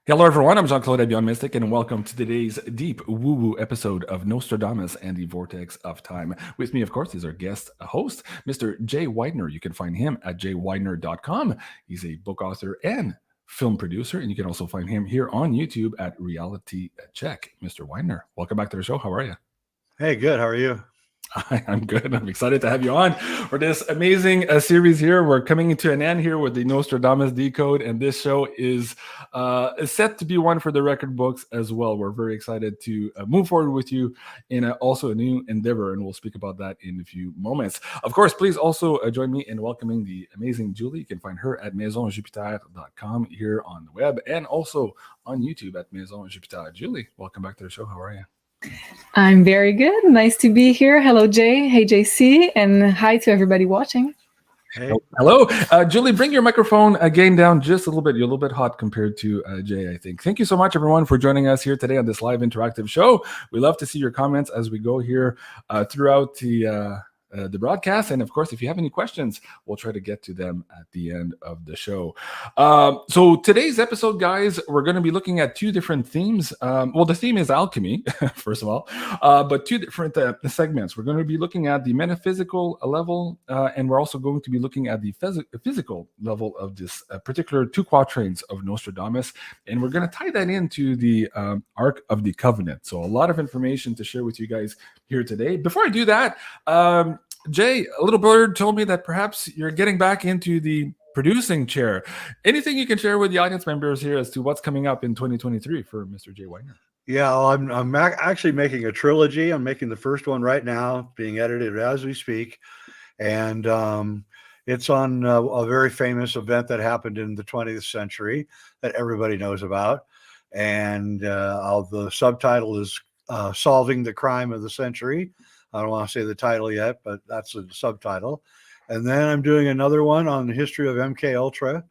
Hello, everyone. I'm Jean-Claude BeyondMystic, and welcome to today's deep woo-woo episode of Nostradamus and the Vortex of Time. With me, of course, is our guest host, Mr. Jay Weidner. You can find him at jweidner.com. He's a book author and film producer, and you can also find him here on YouTube at Reality Check. Mr. Weidner, welcome back to the show. How are you? Hey, good. How are you? Hi, I'm good. I'm excited to have you on for this amazing series here. We're coming into an end here with the Nostradamus Decode, and this show is set to be one for the record books as well. We're very excited to move forward with you in also a new endeavor, and we'll speak about that in a few moments. Of course, please also join me in welcoming the amazing Julie. You can find her at maisonjupiter.com here on the web and also on YouTube at Maison Jupiter. Julie, welcome back to the show. How are you? I'm very good. Nice to be here. Hello, Jay. Hey, JC. And hi to everybody watching. Hey. Hello. Julie, bring your microphone again down just a little bit. You're a little bit hot compared to Jay, I think. Thank you so much, everyone, for joining us here today on this live interactive show. We love to see your comments as we go here throughout the broadcast. And of course, if you have any questions, we'll try to get to them at the end of the show. So today's episode, guys, we're going to be looking at two different themes. Well, the theme is alchemy, first of all, but two different segments. We're going to be looking at the metaphysical level, and we're also going to be looking at the physical level of this particular two quatrains of Nostradamus. And we're going to tie that into the Ark of the Covenant. So a lot of information to share with you guys here today. Before I do that, Jay, a little bird told me that perhaps you're getting back into the producing chair. Anything you can share with the audience members here as to what's coming up in 2023 for Mr. Jay Weidner? Yeah, well, I'm actually making a trilogy. I'm making the first one right now, being edited as we speak. And it's on a very famous event that happened in the 20th century that everybody knows about. And the subtitle is Solving the Crime of the Century. I don't want to say the title yet, but that's the subtitle. And then I'm doing another one on the history of MK Ultra,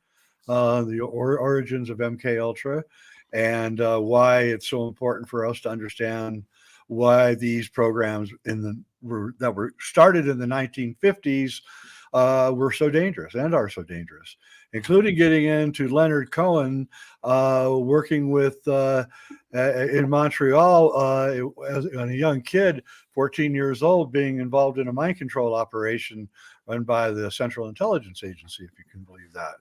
the origins of MK Ultra, and why it's so important for us to understand why these programs that were started in the 1950s were so dangerous and are so dangerous, including getting into Leonard Cohen working with in Montreal as a young kid, 14 years old, being involved in a mind control operation run by the Central Intelligence Agency, if you can believe that.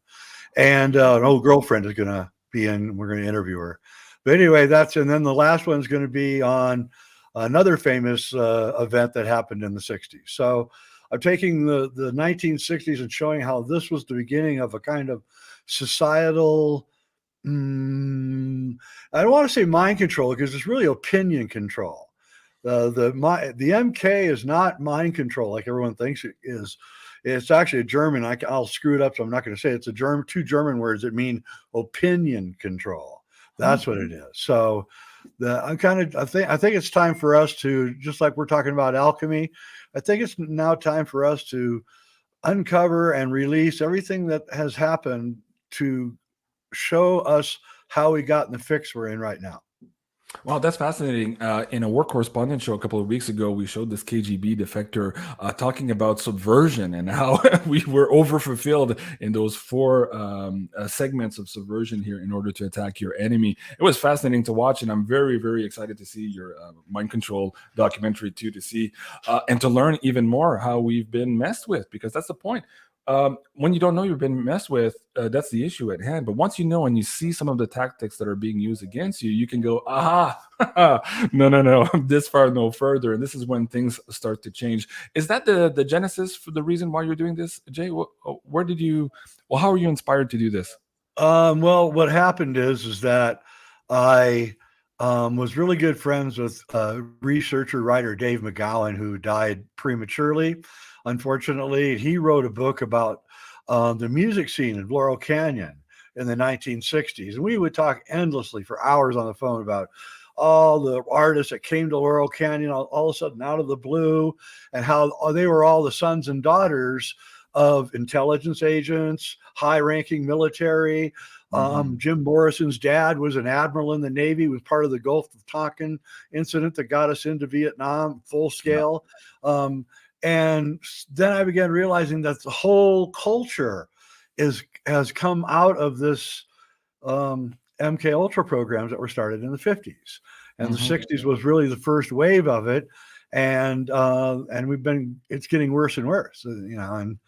And an old girlfriend is going to be in. We're going to interview her. But anyway, and then the last one's going to be on another famous event that happened in the 60s. So I'm taking the 1960s and showing how this was the beginning of a kind of societal, I don't want to say mind control because it's really opinion control. The MK is not mind control like everyone thinks it is. It's actually a German. I'll screw it up, so I'm not going to say it. It's two German words that mean opinion control. That's what it is. So I think it's time for us to, just like we're talking about alchemy, I think it's now time for us to uncover and release everything that has happened to show us how we got in the fix we're in right now. Wow, that's fascinating. In a work correspondence show a couple of weeks ago, we showed this KGB defector talking about subversion and how we were overfulfilled in those four segments of subversion here in order to attack your enemy. It was fascinating to watch, and I'm very, very excited to see your mind control documentary too, to see and to learn even more how we've been messed with, because that's the point. When you don't know you've been messed with, that's the issue at hand. But once you know and you see some of the tactics that are being used against you, you can go, aha, no, this far, no further. And this is when things start to change. Is that the genesis for the reason why you're doing this, Jay? How are you inspired to do this? Well, what happened is that I was really good friends with researcher, writer Dave McGowan, who died prematurely. Unfortunately, he wrote a book about the music scene in Laurel Canyon in the 1960s. And we would talk endlessly for hours on the phone about all the artists that came to Laurel Canyon all of a sudden out of the blue, and how they were all the sons and daughters of intelligence agents, high-ranking military. Jim Morrison's dad was an admiral in the Navy, was part of the Gulf of Tonkin incident that got us into Vietnam full scale. And then I began realizing that the whole culture has come out of this MK Ultra programs that were started in the 50s, and the Mhm. 60s was really the first wave of it, and it's getting worse and worse, and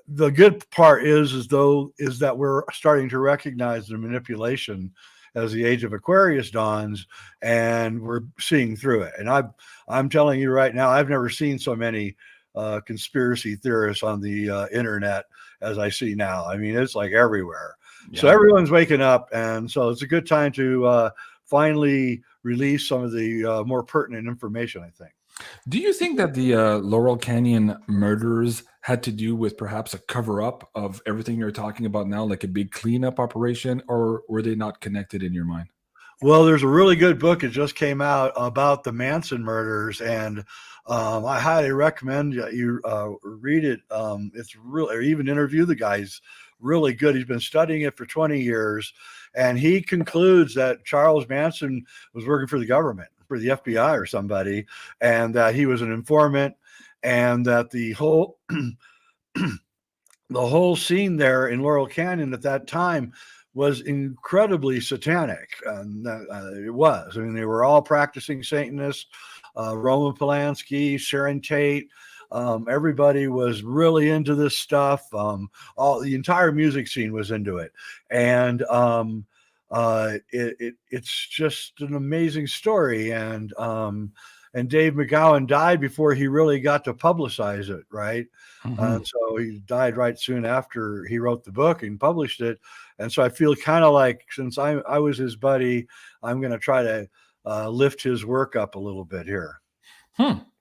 the good part is that we're starting to recognize the manipulation as the age of Aquarius dawns, and we're seeing through it. And I'm telling you right now, I've never seen so many conspiracy theorists on the internet as I see now. I mean, it's like everywhere. Yeah. So everyone's waking up, and so it's a good time to finally release some of the more pertinent information, I think. Do you think that the Laurel Canyon murders had to do with perhaps a cover up of everything you're talking about now, like a big cleanup operation, or were they not connected in your mind? Well, there's a really good book that just came out about the Manson murders, and I highly recommend that you read it. It's really, or even interview the guy. He's really good. He's been studying it for 20 years, and he concludes that Charles Manson was working for the government, for the FBI or somebody, and that he was an informant, and that the whole the whole scene there in Laurel Canyon at that time was incredibly satanic. And it was. I mean, they were all practicing Satanists. Roman Polanski, Sharon Tate, everybody was really into this stuff. The entire music scene was into it, and it's just an amazing story. And Dave McGowan died before he really got to publicize it, right? Mhm. So he died right soon after he wrote the book and published it. And so I feel kind of like, since I was his buddy, I'm going to try to lift his work up a little bit here.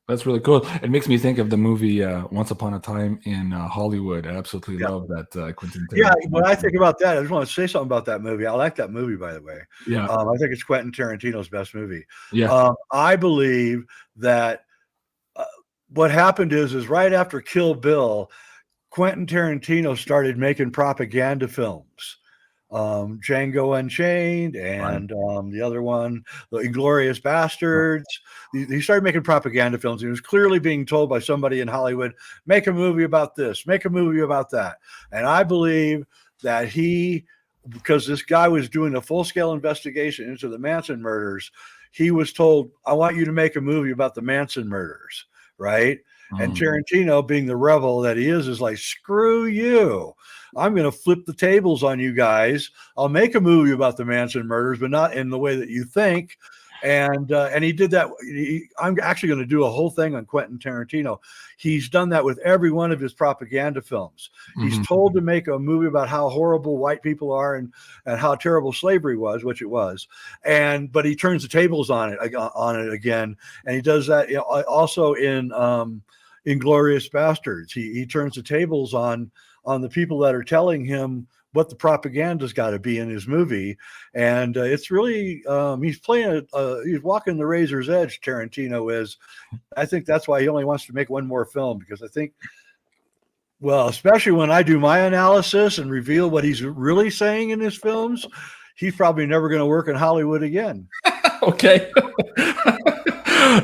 That's really cool. It makes me think of the movie Once Upon a Time in Hollywood. I absolutely Yeah. love that Quentin Yeah, Tarantino. when I think about that, I just want to say something about that movie. I like that movie, by the way. Yeah, I think it's Quentin Tarantino's best movie. yeah. I believe that what happened is right after Kill Bill, Quentin Tarantino started making propaganda films. Django Unchained and the other one, The Inglorious Bastards. He started making propaganda films. He was clearly being told by somebody in Hollywood, make a movie about this, make a movie about that. And I believe that because this guy was doing a full-scale investigation into the Manson murders, he was told, I want you to make a movie about the Manson murders, right? And Tarantino, being the rebel that he is like, screw you. I'm going to flip the tables on you guys. I'll make a movie about the Manson murders, but not in the way that you think. And he did that. I'm actually going to do a whole thing on Quentin Tarantino. He's done that with every one of his propaganda films. He's told to make a movie about how horrible white people are and how terrible slavery was, which it was. But he turns the tables on it again. And he does that also in Inglorious Bastards. He turns the tables on the people that are telling him what the propaganda's got to be in his movie. And it's really, he's walking the razor's edge, Tarantino is. I think that's why he only wants to make one more film, because I think, well, especially when I do my analysis and reveal what he's really saying in his films, he's probably never going to work in Hollywood again. Okay.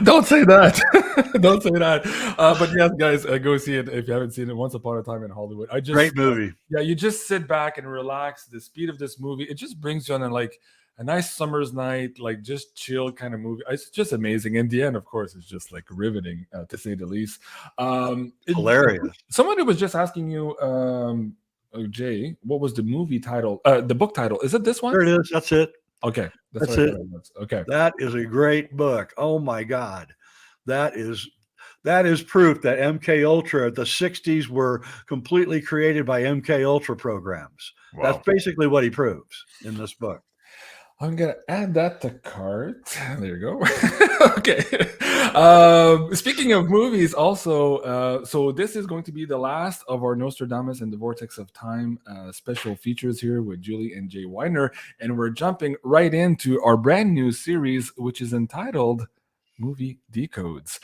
Don't say that. Don't say that. But yes, guys, go see it if you haven't seen it. Once Upon a Time in Hollywood. Great movie. Yeah, you just sit back and relax. The speed of this movie, it just brings you on like a nice summer's night, like just chill kind of movie. It's just amazing. In the end, of course, it's just like riveting, to say the least. Hilarious. Someone who was just asking you, Jay, what was the movie title? The book title. Is it this one? There it is. That's it. Okay. That's it. Okay. That is a great book. Oh my God. That is proof that MK Ultra, the 60s were completely created by MK Ultra programs. Wow. That's basically what he proves in this book. I'm gonna add that to cart. There you go. Okay. Speaking of movies, also, so this is going to be the last of our Nostradamus and the Vortex of Time special features here with Julie and Jay Weidner, and we're jumping right into our brand new series, which is entitled Movie Decodes.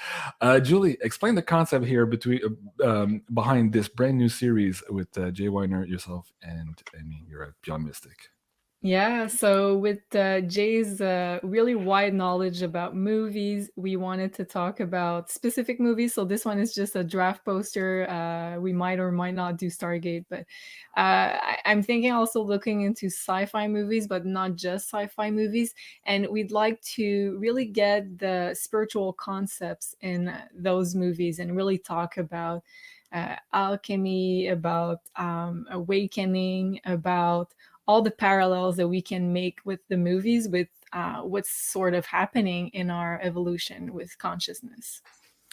Julie, explain the concept here behind this brand new series with Jay Weidner, yourself, and me here at BeyondMystic. Yeah, so with Jay's really wide knowledge about movies, we wanted to talk about specific movies. So this one is just a draft poster. We might or might not do Stargate, but I'm thinking also looking into sci-fi movies, but not just sci-fi movies. And we'd like to really get the spiritual concepts in those movies and really talk about alchemy, about awakening, about all the parallels that we can make with the movies, with what's sort of happening in our evolution with consciousness.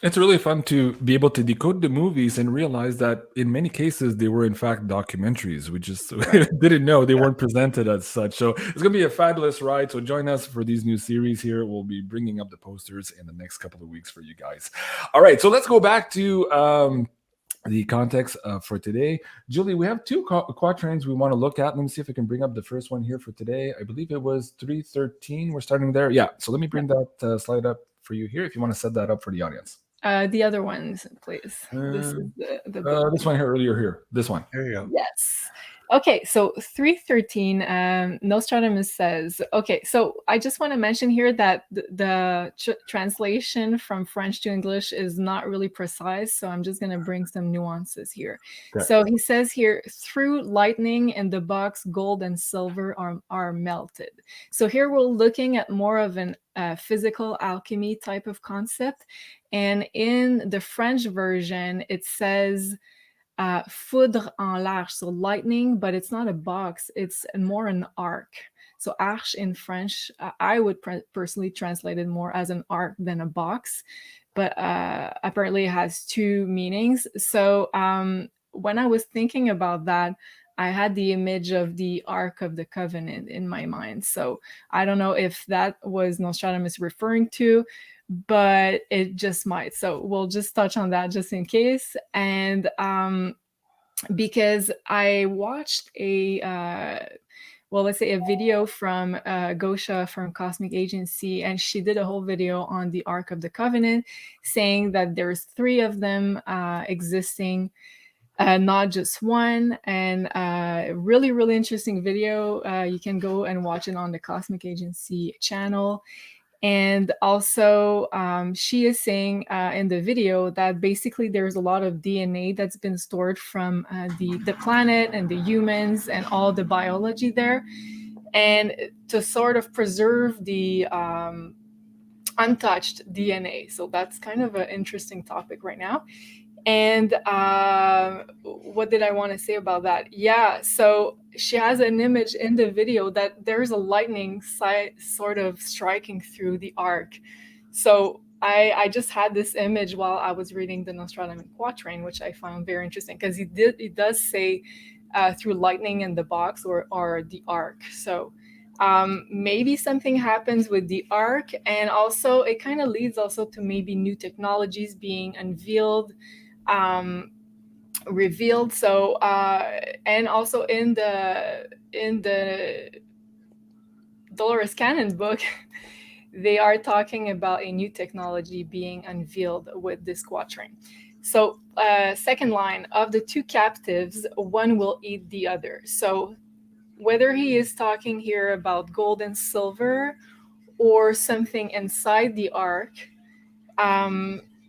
It's really fun to be able to decode the movies and realize that in many cases they were in fact documentaries. We just didn't know they weren't presented as such. So it's going to be a fabulous ride. So join us for these new series here. We'll be bringing up the posters in the next couple of weeks for you guys. All right, so let's go back to the context for today. Julie, we have two quatrains we want to look at. Let me see if I can bring up the first one here for today. I believe it was 313. We're starting there. Yeah, so let me bring that slide up for you here if you want to set that up for the audience. The other ones, please. This is the this one here earlier here. This one. There you go. Yes. Okay, so 313, Nostradamus says, okay, so I just want to mention here that the translation from French to English is not really precise, so I'm just going to bring some nuances here. Okay. So he says here, through lightning in the box, gold and silver are melted. So here we're looking at more of an physical alchemy type of concept. And in the French version, it says, foudre en l'arche, so lightning, but it's not a box, it's more an arc. So arche in French, I would personally translate it more as an arc than a box, but apparently it has two meanings. So when I was thinking about that, I had the image of the Ark of the Covenant in my mind. So I don't know if that was Nostradamus referring to, but it just might. So we'll just touch on that just in case. And because I watched let's say a video from Gosha from Cosmic Agency, and she did a whole video on the Ark of the Covenant, saying that there's 3 of them existing, not just one. And really, really interesting video. You can go and watch it on the Cosmic Agency channel. And also, she is saying in the video that basically there's a lot of DNA that's been stored from the planet and the humans and all the biology there. And to sort of preserve the untouched DNA. So that's kind of an interesting topic right now. And what did I want to say about that? Yeah, so she has an image in the video that there's a lightning sort of striking through the arc. So I just had this image while I was reading the Nostradamus quatrain, which I found very interesting because it does say through lightning in the box or the arc. So maybe something happens with the arc, and also it kind of leads also to maybe new technologies being revealed. So and also in the Dolores Cannon book, they are talking about a new technology being unveiled with this quatrain. So second line, of the 2 captives, one will eat the other. So whether he is talking here about gold and silver or something inside the ark,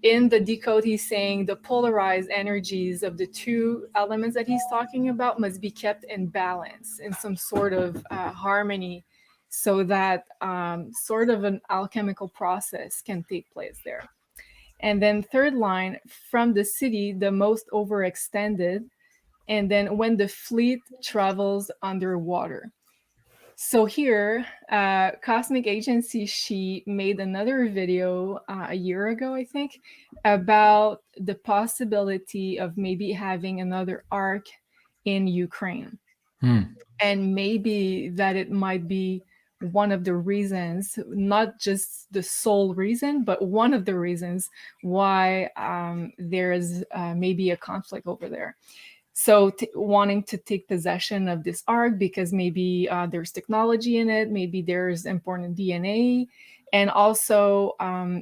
in the decode, he's saying the polarized energies of the 2 elements that he's talking about must be kept in balance, in some sort of harmony, so that sort of an alchemical process can take place there. And then third line, from the city, the most overextended, and then when the fleet travels underwater. So here, Cosmic Agency, she made another video a year ago, I think, about the possibility of maybe having another arc in Ukraine. And maybe that it might be one of the reasons, not just the sole reason, but one of the reasons why there is maybe a conflict over there. So wanting to take possession of this ark because maybe there's technology in it, maybe there's important DNA. And also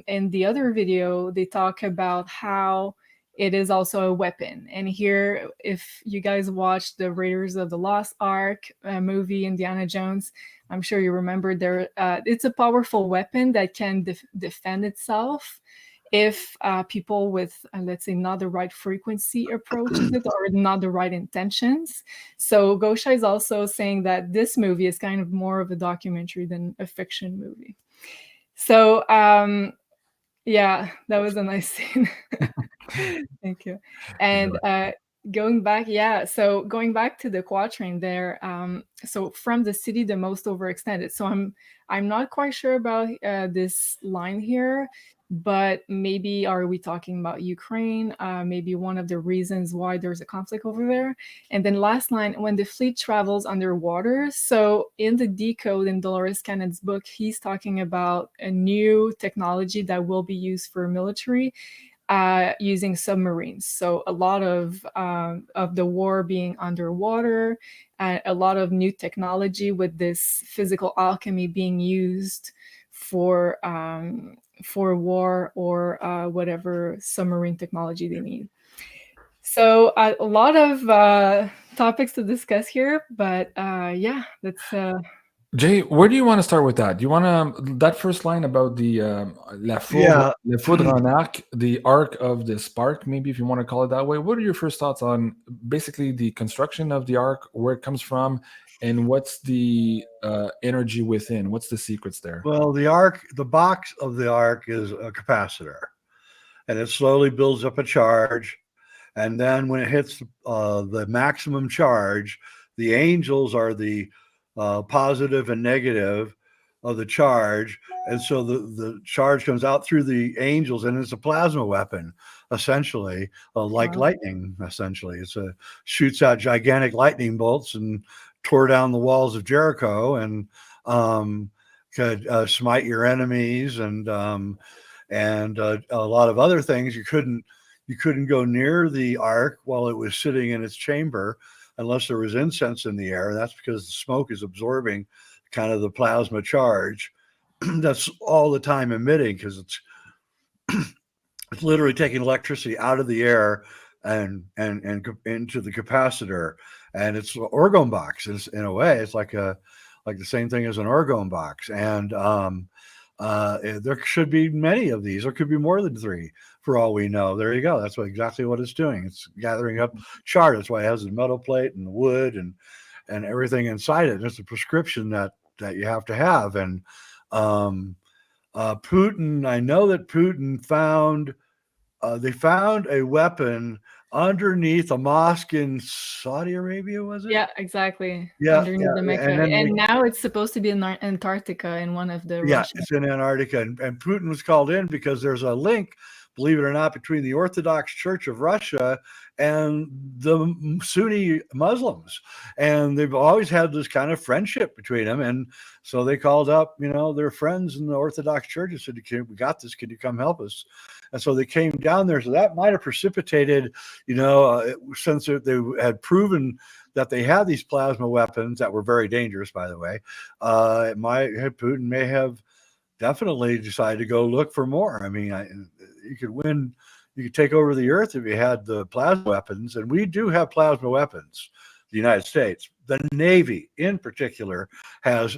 in the other video, they talk about how it is also a weapon. And here, if you guys watched the Raiders of the Lost Ark movie, Indiana Jones, I'm sure you remember there. It's a powerful weapon that can defend itself if people with, let's say, not the right frequency approaches it or not the right intentions. So Gosha is also saying that this movie is kind of more of a documentary than a fiction movie. So yeah, that was a nice scene. Thank you. And going back, so going back to the quatrain there, so from the city the most overextended. So I'm not quite sure about this line here, but maybe are we talking about Ukraine? Maybe one of the reasons why there's a conflict over there. And then last line, when the fleet travels underwater. So in the Decode in Dolores Cannon's book, he's talking about a new technology that will be used for military, using submarines. So a lot of the war being underwater, a lot of new technology with this physical alchemy being used for war or whatever submarine technology they need. So a lot of topics to discuss here, but yeah, that's. Jay, where do you want to start with that? Do you want to that first line about the la foudre, le foudre en arc, the arc of the spark, maybe if you want to call it that way? What are your first thoughts on basically the construction of the arc, where it comes from, and what's the energy within? What's the secrets there? Well, the box of the arc is a capacitor, and it slowly builds up a charge, and then when it hits the maximum charge, the angels are the positive and negative of the charge, and so the charge comes out through the angels, and it's a plasma weapon, essentially, like lightning. Essentially, shoots out gigantic lightning bolts and tore down the walls of Jericho, and could smite your enemies, and a lot of other things. You couldn't go near the ark while it was sitting in its chamber unless there was incense in the air. That's because the smoke is absorbing kind of the plasma charge that's all the time emitting, because it's literally taking electricity out of the air and into the capacitor. And it's an orgone box. In a way, it's like the same thing as an orgone box. And there should be many of these. There could be more than 3 for all we know. There you go. That's exactly what it's doing. It's gathering up charge. That's why it has the metal plate and the wood and everything inside it. It's a prescription that you have to have. And Putin, I know that Putin found a weapon underneath a mosque in Saudi Arabia, was it? Yeah, exactly. Yeah, underneath the Mecca. And now it's supposed to be in Antarctica, in one of the Russian. It's in Antarctica. And Putin was called in because there's a link, believe it or not, between the Orthodox Church of Russia and the Sunni Muslims. And they've always had this kind of friendship between them. And so they called up, their friends in the Orthodox Church and said, "We got this. Can you come help us?" And so they came down there. So that might have precipitated, since they had proven that they had these plasma weapons that were very dangerous, by the way, Putin may have definitely decided to go look for more. I mean, you could take over the earth if you had the plasma weapons, and we do have plasma weapons. The United States, the Navy in particular, has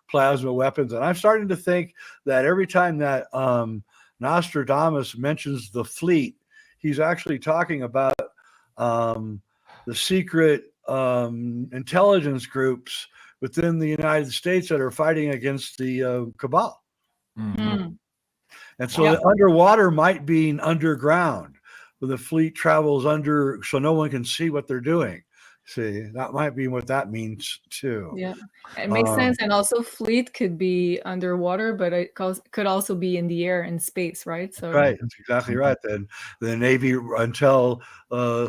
plasma weapons, and I'm starting to think that every time that Nostradamus mentions the fleet, he's actually talking about the secret intelligence groups within the United States that are fighting against the cabal. Mm-hmm. And so the underwater might be underground, where the fleet travels under, so no one can see what they're doing. See, that might be what that means too. Yeah, it makes sense. And also fleet could be underwater, but it could also be in the air, in space, right? So right, that's exactly right. Then the Navy, until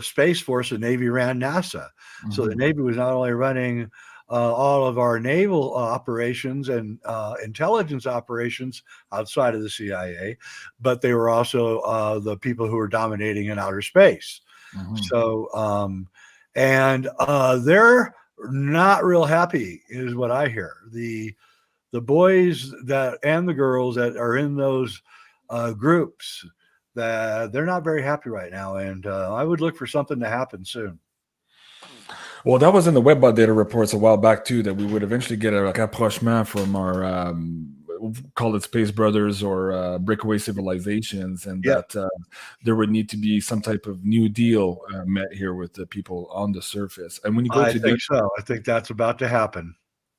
Space Force, the Navy ran NASA. Mm-hmm. So the Navy was not only running all of our naval operations and intelligence operations outside of the CIA, but they were also the people who were dominating in outer space. Mm-hmm. So and they're not real happy, is what I hear. The boys and the girls that are in those groups, that they're not very happy right now, and I would look for something to happen soon. Well, that was in the WebBot data reports a while back too, that we would eventually get a rapprochement from our call it space brothers or breakaway civilizations, and that there would need to be some type of new deal met here with the people on the surface. And when you go I think so. I think that's about to happen.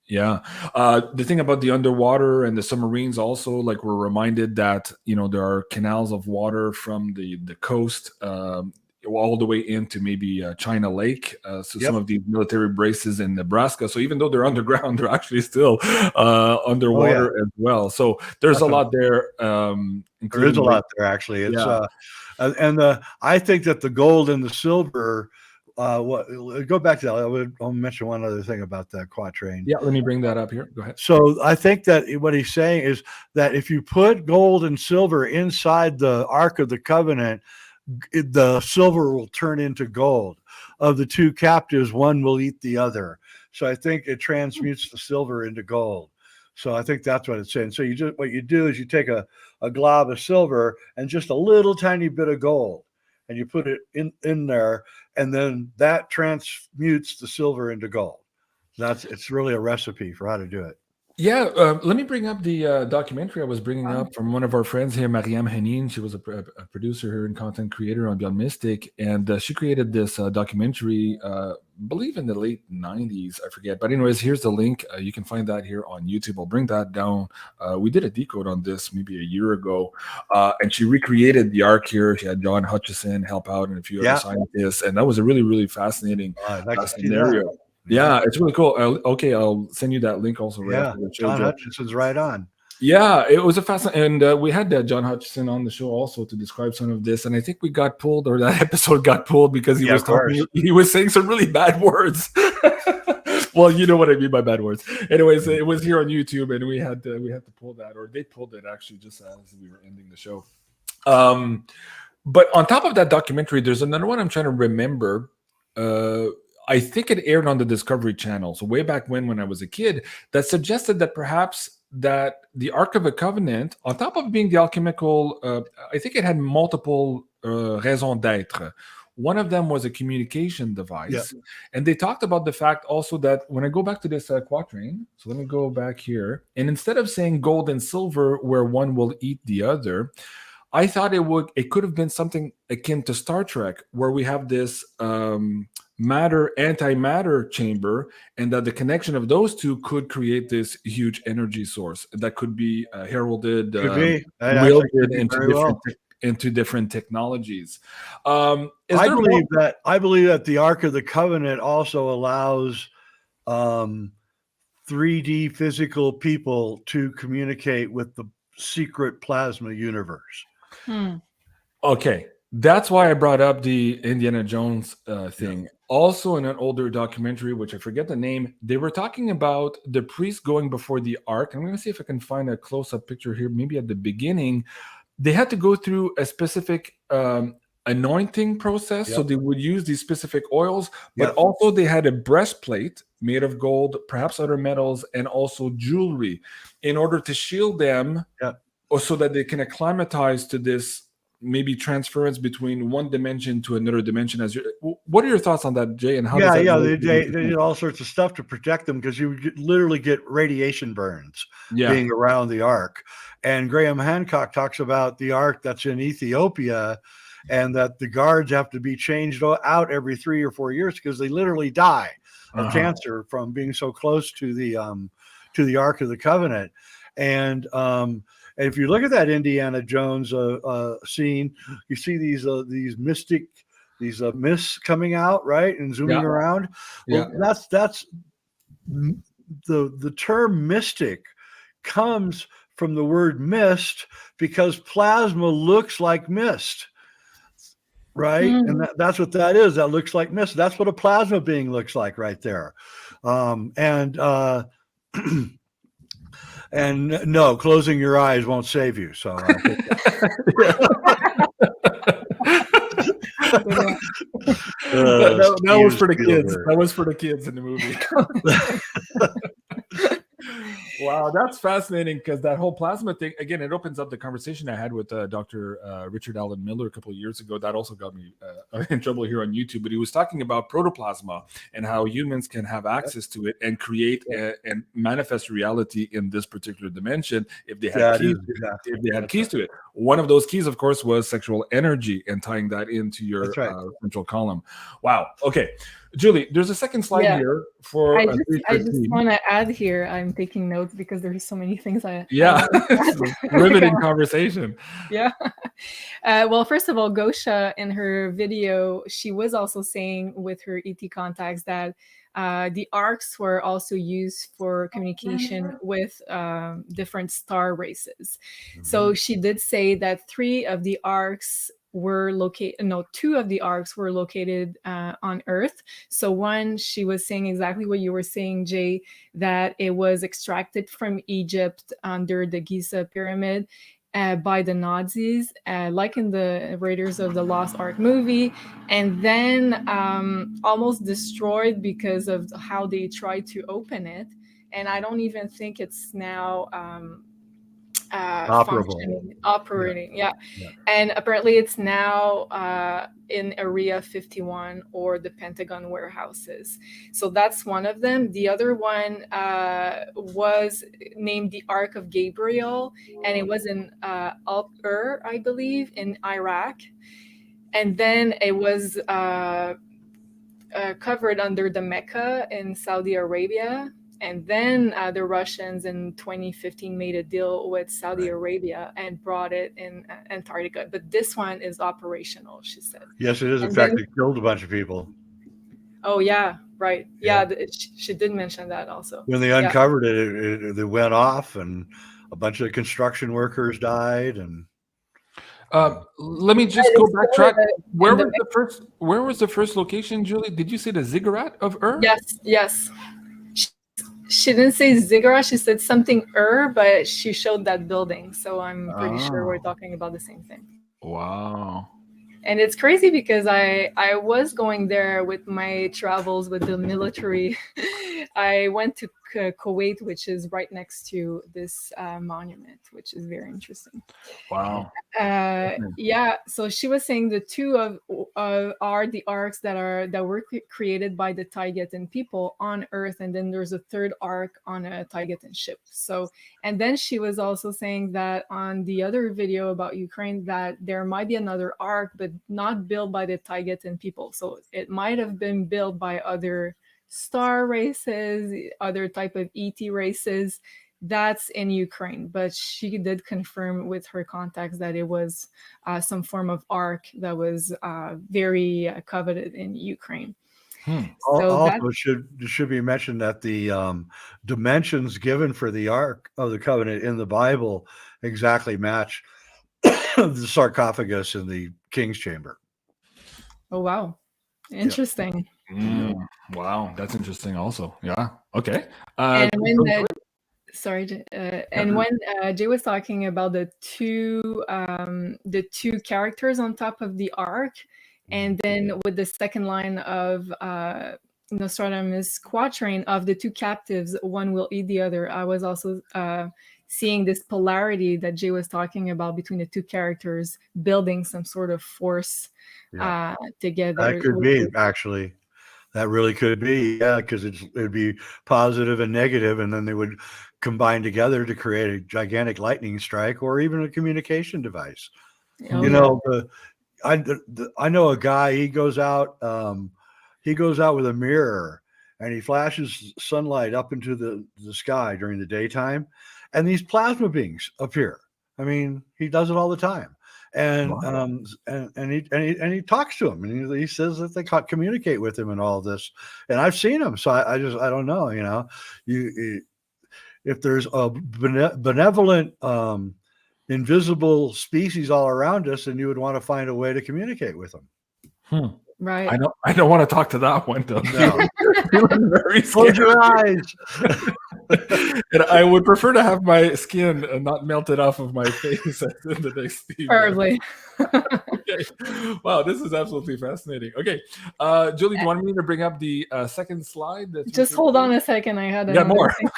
Yeah. The thing about the underwater and the submarines also, like we're reminded that, there are canals of water from the coast all the way into maybe China Lake. So some of these military bases in Nebraska. So even though they're underground, they're actually still underwater as well. So there's a lot there. There is a lot there, actually. It's I think that the gold and the silver. Go back to that. I'll mention one other thing about that quatrain. Yeah, let me bring that up here. Go ahead. So I think that what he's saying is that if you put gold and silver inside the Ark of the Covenant, the silver will turn into gold. Of the two captives, one will eat the other. So I think it transmutes the silver into gold. So I think that's what it's saying. So what you do is you take a glob of silver and just a little tiny bit of gold, and you put it in there, and then that transmutes the silver into gold. It's really a recipe for how to do it. Yeah, let me bring up the documentary I was bringing up from one of our friends here, Mariam Hanin. She was a producer here and content creator on BeyondMystic, and she created this documentary, I believe in the late 90s, I forget. But anyways, here's the link. You can find that here on YouTube. I'll bring that down. We did a decode on this maybe a year ago, and she recreated the Ark here. She had John Hutchison help out and a few other scientists, and that was a really, really fascinating scenario. Yeah, it's really cool. I'll send you that link also. Right after the show, John Hutchison's right on. Yeah, it was a fascinating, and we had John Hutchison on the show also to describe some of this, and I think we got pulled, or that episode got pulled because he was saying some really bad words. Well, you know what I mean by bad words. Anyways, it was here on YouTube, and we had to pull that, or they pulled it actually just as we were ending the show. But on top of that documentary, there's another one I'm trying to remember. I think it aired on the Discovery Channel, so way back when I was a kid, that suggested that perhaps that the Ark of the Covenant, on top of being the alchemical, I think it had multiple raisons d'être. One of them was a communication device. And they talked about the fact also that when I go back to this quatrain, so let me go back here, and instead of saying gold and silver where one will eat the other, I thought it could have been something akin to Star Trek, where we have this matter antimatter chamber, and that the connection of those two could create this huge energy source that could be heralded, wielded into different technologies. I believe that the Ark of the Covenant also allows 3D physical people to communicate with the secret plasma universe. Okay, that's why I brought up the Indiana Jones thing. Also, in an older documentary, which I forget the name, they were talking about the priest going before the Ark. I'm going to see if I can find a close-up picture here, maybe at the beginning. They had to go through a specific anointing process, so they would use these specific oils, but also they had a breastplate made of gold, perhaps other metals, and also jewelry in order to shield them, or so that they can acclimatize to this maybe transference between one dimension to another dimension. What are your thoughts on that, Jay? And how? They did all sorts of stuff to protect them, because you would literally get radiation burns being around the Ark. And Graham Hancock talks about the Ark that's in Ethiopia, and that the guards have to be changed out every 3 or 4 years because they literally die of cancer from being so close to the Ark of the Covenant. And if you look at that Indiana Jones scene, you see these mystic, mists coming out, right, and zooming around. Well, that's the term mystic comes from the word mist, because plasma looks like mist, right? And that's what that is. That looks like mist. That's what a plasma being looks like right there. And no, closing your eyes won't save you. So I think that was for the kids. That was for the kids in the movie. Wow, that's fascinating because that whole plasma thing, again, it opens up the conversation I had with Dr. Richard Allen Miller a couple of years ago. That also got me in trouble here on YouTube, but he was talking about protoplasma and how humans can have access to it and create and manifest reality in this particular dimension if they had keys to it. One of those keys, of course, was sexual energy and tying that into your central column. Wow. Okay. Julie, there's a second slide here for. I just want to add here. I'm taking notes because there's so many things riveting conversation. Yeah. Well, first of all, Gosha in her video, she was also saying with her ET contacts that the arcs were also used for communication with different star races. Mm-hmm. So she did say that 2 of the arcs were located on Earth. So one, she was saying exactly what you were saying, Jay, that it was extracted from Egypt under the Giza pyramid by the Nazis, like in the Raiders of the Lost Ark movie, and then almost destroyed because of how they tried to open it. And I don't even think it's now operating. Yeah. And apparently it's now in Area 51 or the Pentagon warehouses. So that's one of them. The other one was named the Ark of Gabriel, and it was in Al-Ur, I believe, in Iraq. And then it was covered under the Mecca in Saudi Arabia. And then the Russians in 2015 made a deal with Saudi Arabia and brought it in Antarctica. But this one is operational, she said. Yes, it is. In fact, it killed a bunch of people. Oh, yeah, right. Yeah, she did mention that also. When they uncovered it went off, and a bunch of construction workers died. And let me just go backtrack. Where was the first location, Julie? Did you say the ziggurat of Ur? Yes. She didn't say ziggurat, she said something but she showed that building. So I'm pretty sure we're talking about the same thing. Wow. And it's crazy because I was going there with my travels with the military. I went to Kuwait, which is right next to this monument, which is very interesting. Wow. Yeah. So she was saying the 2 are the arcs that were created by the Taigetan people on Earth, and then there's a 3rd arc on a Taigetan ship. So, and then she was also saying that on the other video about Ukraine that there might be another arc, but not built by the Taigetan people. So it might have been built by other star races, other type of ET races. That's in Ukraine, but she did confirm with her contacts that it was some form of arc that was very coveted in Ukraine. So also should be mentioned that the dimensions given for the Ark of the Covenant in the Bible exactly match the sarcophagus in the King's Chamber. Oh, wow. Interesting. Wow, that's interesting also. Yeah. Okay. And when when Jay was talking about the two characters on top of the ark, and then with the second line of Nostradamus quatrain of the 2 captives, one will eat the other. I was also seeing this polarity that Jay was talking about between the 2 characters building some sort of force together. That could be, actually. That really could be, because it'd be positive and negative, and then they would combine together to create a gigantic lightning strike or even a communication device. I know a guy. He goes out with a mirror and he flashes sunlight up into the sky during the daytime, and these plasma beings appear. I mean, he does it all the time. And and he talks to him, and he says that they communicate with him and all this. And I've seen him, so I don't know. If there's a benevolent, invisible species all around us, then you would want to find a way to communicate with them. Right. I don't want to talk to that one though. No. Feeling very scared. Close your eyes. And I would prefer to have my skin not melted off of my face in the next few Probably. Okay. Wow, this is absolutely fascinating. Okay, Julie, do you want me to bring up the second slide? Just hold on a second. I had You got another more. thing.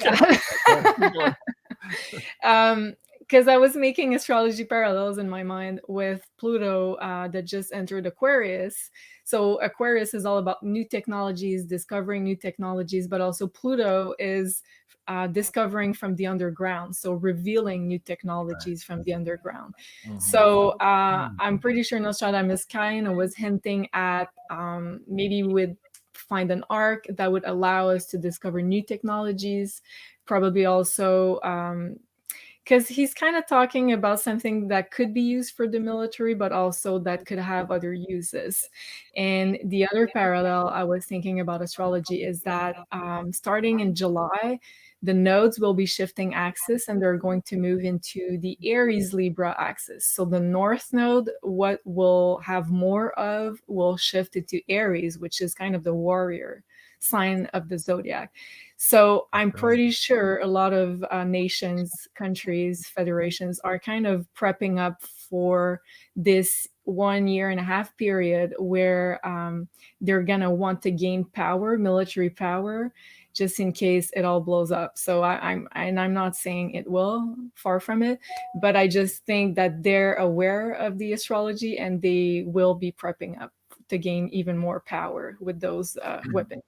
Okay. Because I was making astrology parallels in my mind with Pluto that just entered Aquarius. So Aquarius is all about new technologies, discovering new technologies, but also Pluto is discovering from the underground, so revealing new technologies from the underground. So I'm pretty sure Nostradamus kind of was hinting at maybe we would find an arc that would allow us to discover new technologies, probably also because he's kind of talking about something that could be used for the military, but also that could have other uses. And the other parallel I was thinking about astrology is that starting in July, the nodes will be shifting axis and they're going to move into the Aries Libra axis. So the North node, what we'll have more of, will shift into Aries, which is kind of the warrior sign of the zodiac. So I'm pretty sure a lot of nations, countries, federations are kind of prepping up for this 1.5 year period where they're going to want to gain power, military power, just in case it all blows up. So I'm not saying it will, far from it, but I just think that they're aware of the astrology and they will be prepping up to gain even more power with those weapons.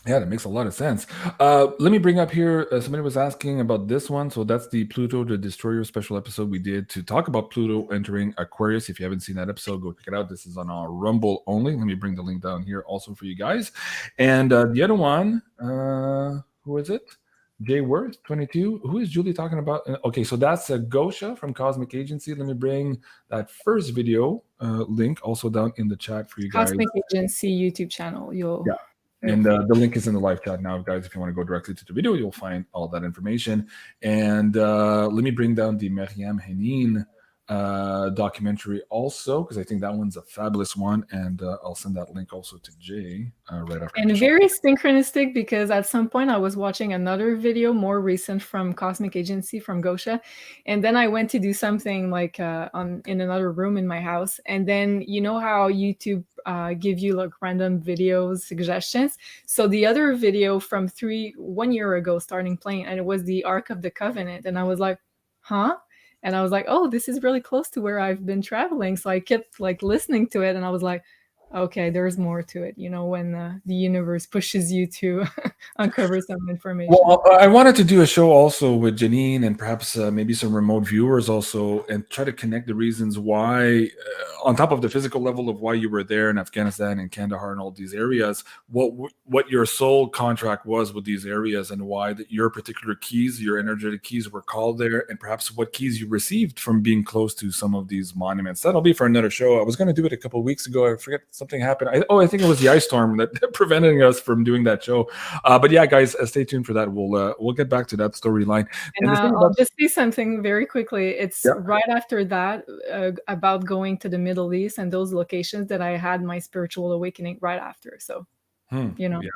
Yeah, that makes a lot of sense. Let me bring up here, somebody was asking about this one. So that's the Pluto the Destroyer special episode we did to talk about Pluto entering Aquarius. If you haven't seen that episode, go check it out. This is on our Rumble only. Let me bring the link down here also for you guys. And the other one, who is it? Jay Worth, 22. Who is Julie talking about? Okay, so that's Gosha from Cosmic Agency. Let me bring that first video link also down in the chat for you guys. Cosmic Agency YouTube channel. Yeah. And the link is in the live chat now, guys. If you want to go directly to the video, you'll find all that information. And let me bring down the Mariam Henin documentary also, because I think that one's a fabulous one. And I'll send that link also to Jay right after. And very synchronistic, because at some point I was watching another video more recent from Cosmic Agency from Gosha. And then I went to do something like in another room in my house. And then you know how YouTube give you like random videos suggestions. So the other video from 1 year ago starting playing, and it was the Ark of the Covenant. And I was like, huh? And I was like, oh, this is really close to where I've been traveling. So I kept like listening to it and I was like, okay, there's more to it, you know, when the universe pushes you to uncover some information. Well, I wanted to do a show also with Janine and perhaps maybe some remote viewers also, and try to connect the reasons why, on top of the physical level of why you were there in Afghanistan and Kandahar and all these areas, what your soul contract was with these areas, and why your particular keys, your energetic keys, were called there, and perhaps what keys you received from being close to some of these monuments. That'll be for another show. I was going to do it a couple of weeks ago. I forget. Something happened. I think it was the ice storm that prevented us from doing that show. But yeah, guys, stay tuned for that. We'll get back to that storyline. And I'll just say something very quickly. It's right after that about going to the Middle East and those locations that I had my spiritual awakening right after. So, you know. Yeah.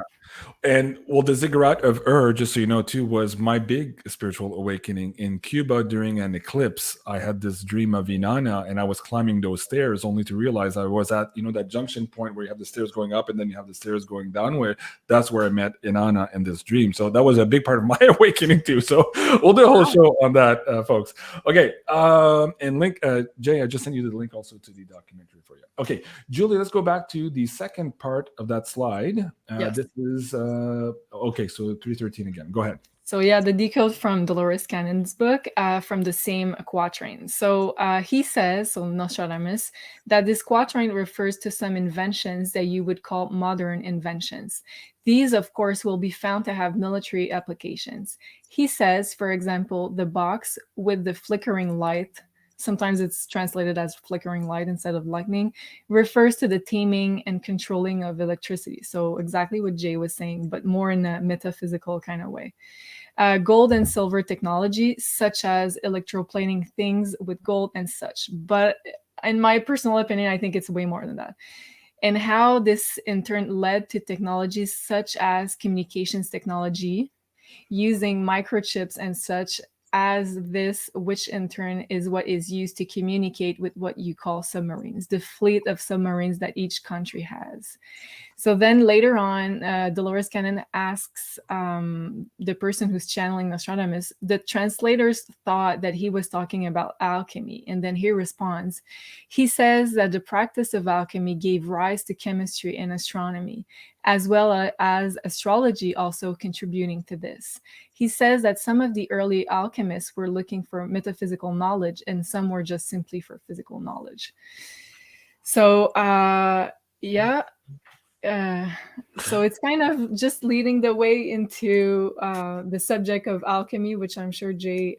And well, the ziggurat of Ur, just so you know too, was my big spiritual awakening in Cuba during an eclipse. I had this dream of Inanna, and I was climbing those stairs only to realize I was at, that junction point where you have the stairs going up and then you have the stairs going down, where that's where I met Inanna in this dream. So that was a big part of my awakening too. So we'll do a whole show on that, folks. Okay. And link, Jay, I just sent you the link also to the documentary for you. Okay, Julie, let's go back to the second part of that slide. Yes. This is okay, so 313 again. Go ahead. So yeah, the decode from Dolores Cannon's book from the same quatrain. So he says, so Nostradamus, that this quatrain refers to some inventions that you would call modern inventions. These, of course, will be found to have military applications. He says, for example, the box with the flickering light, sometimes it's translated as flickering light instead of lightning, refers to the taming and controlling of electricity. So exactly what Jay was saying, but more in a metaphysical kind of way. Gold and silver technology, such as electroplating things with gold and such. But in my personal opinion, I think it's way more than that. And how this in turn led to technologies such as communications technology. using microchips and such as this, which in turn is what is used to communicate with what you call submarines, the fleet of submarines that each country has. So then later on, Dolores Cannon asks the person who's channeling Nostradamus, the translators thought that he was talking about alchemy. And then he responds, he says that the practice of alchemy gave rise to chemistry and astronomy, as well as astrology also contributing to this. He says that some of the early alchemists were looking for metaphysical knowledge and some were just simply for physical knowledge. So, yeah. So it's kind of just leading the way into the subject of alchemy, which I'm sure Jay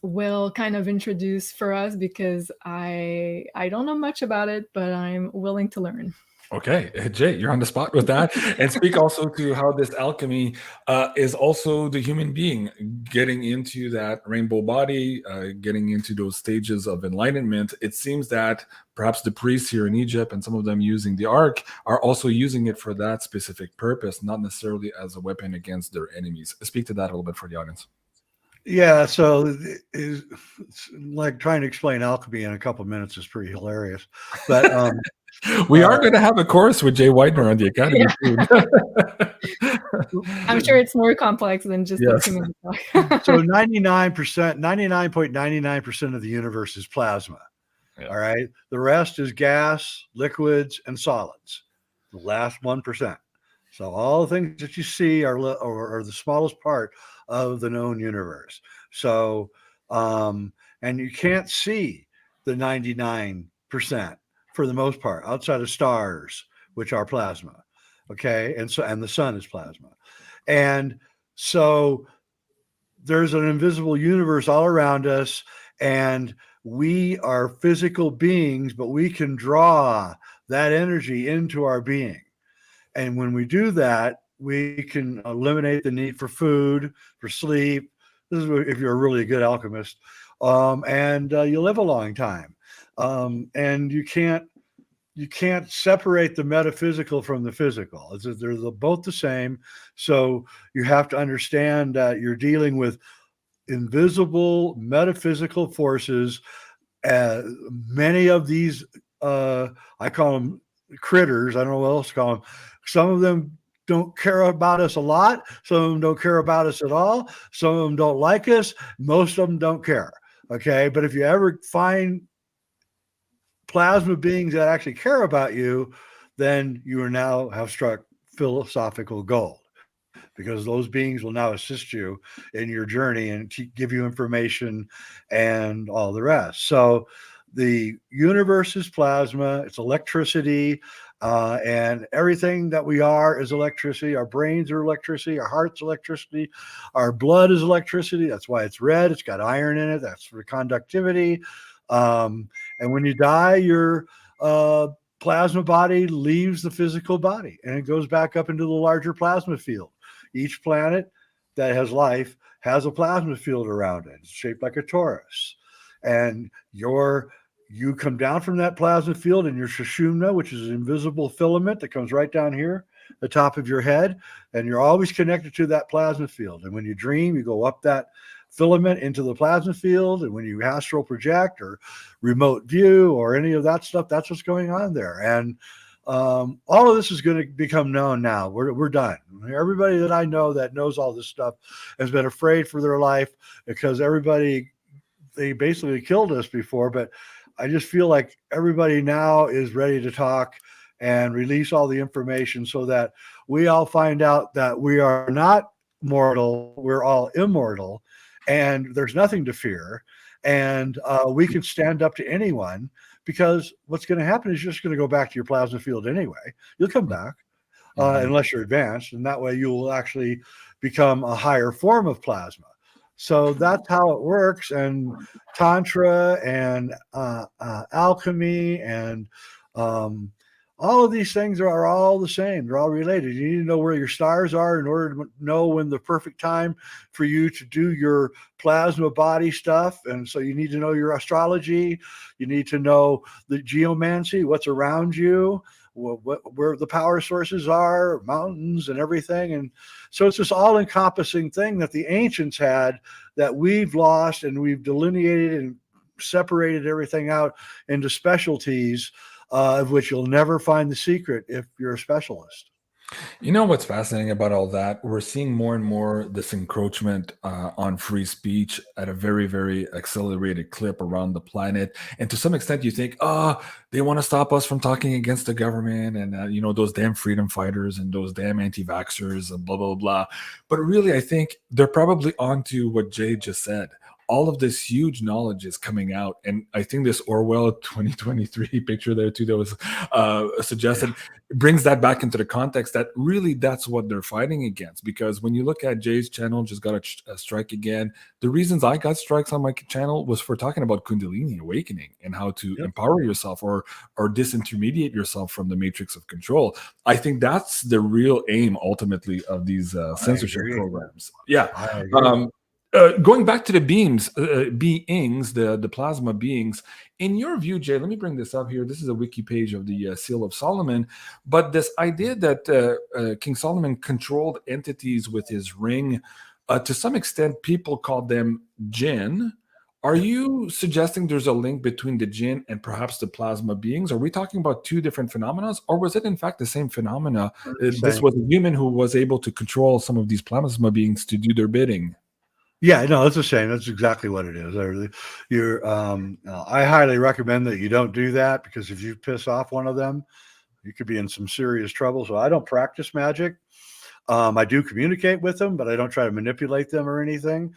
will kind of introduce for us, because I don't know much about it, but I'm willing to learn. Okay, Jay, you're on the spot with that. And speak also to how this alchemy is also the human being getting into that rainbow body, getting into those stages of enlightenment. It seems that perhaps the priests here in Egypt and some of them using the Ark are also using it for that specific purpose, not necessarily as a weapon against their enemies. Speak to that a little bit for the audience. Yeah, so it's like trying to explain alchemy in a couple of minutes is pretty hilarious. But we are going to have a course with Jay Weidner on the Academy. I'm sure it's more complex than just Yes. the human. So 99.99% of the universe is plasma. Yeah. All right. The rest is gas, liquids, and solids. The last 1%. So all the things that you see are the smallest part of the known universe. So, and you can't see the 99% for the most part outside of stars, which are plasma. Okay. And the sun is plasma. And so there's an invisible universe all around us, and we are physical beings, but we can draw that energy into our being. And when we do that, we can eliminate the need for food, for sleep. This is if you're a really good alchemist, and you live a long time. And you can't separate the metaphysical from the physical. They're both the same. So you have to understand that you're dealing with invisible metaphysical forces. Many of these, I call them critters. I don't know what else to call them. Some of them don't care about us a lot. Some of them don't care about us at all. Some of them don't like us. Most of them don't care. Okay. But if you ever find plasma beings that actually care about you, then you are now have struck philosophical gold, because those beings will now assist you in your journey and give you information and all the rest. So the universe is plasma, it's electricity, and everything that we are is electricity. Our brains are electricity, our heart's electricity, our blood is electricity. That's why it's red. It's got iron in it. That's for conductivity. And when you die, your plasma body leaves the physical body and it goes back up into the larger plasma field. Each planet that has life has a plasma field around it. It's shaped like a torus. And you come down from that plasma field, and your sushumna, which is an invisible filament that comes right down here, the top of your head, and you're always connected to that plasma field. And when you dream, you go up that filament into the plasma field, and when you astral project or remote view or any of that stuff, that's what's going on there. And all of this is going to become known now. We're done. Everybody that I know that knows all this stuff has been afraid for their life, because they basically killed us before. But I just feel like everybody now is ready to talk and release all the information, so that we all find out that we are not mortal. We're all immortal, and there's nothing to fear. And we can stand up to anyone, because what's going to happen is you're just going to go back to your plasma field anyway. You'll come back unless you're advanced, and that way you will actually become a higher form of plasma. So that's how it works. And Tantra and alchemy and all of these things are all the same. They're all related. You need to know where your stars are in order to know when the perfect time for you to do your plasma body stuff. And so you need to know your astrology. You need to know the geomancy, what's around you, where the power sources are, mountains and everything. And so it's this all-encompassing thing that the ancients had that we've lost, and we've delineated and separated everything out into specialties, of which you'll never find the secret if you're a specialist. You know what's fascinating about all that? We're seeing more and more this encroachment on free speech at a very, very accelerated clip around the planet. And to some extent, you think, oh, they want to stop us from talking against the government and, you know, those damn freedom fighters and those damn anti-vaxxers and blah, blah, blah. But really, I think they're probably onto what Jay just said. All of this huge knowledge is coming out. And I think this Orwell 2023 picture there too that was suggested brings that back into the context that really that's what they're fighting against. Because when you look at Jay's channel, just got a strike again. The reasons I got strikes on my channel was for talking about Kundalini awakening and how to empower yourself or disintermediate yourself from the matrix of control. I think that's the real aim ultimately of these censorship programs. Yeah. Going back to the beings, the plasma beings, in your view, Jay, let me bring this up here. This is a wiki page of the Seal of Solomon, but this idea that King Solomon controlled entities with his ring, to some extent, people called them jinn. Are you suggesting there's a link between the jinn and perhaps the plasma beings? Are we talking about two different phenomena, or was it in fact the same phenomena? This was a human who was able to control some of these plasma beings to do their bidding. Yeah, no, it's the same. That's exactly what it is. I highly recommend that you don't do that, because if you piss off one of them, you could be in some serious trouble. So I don't practice magic. I do communicate with them, but I don't try to manipulate them or anything,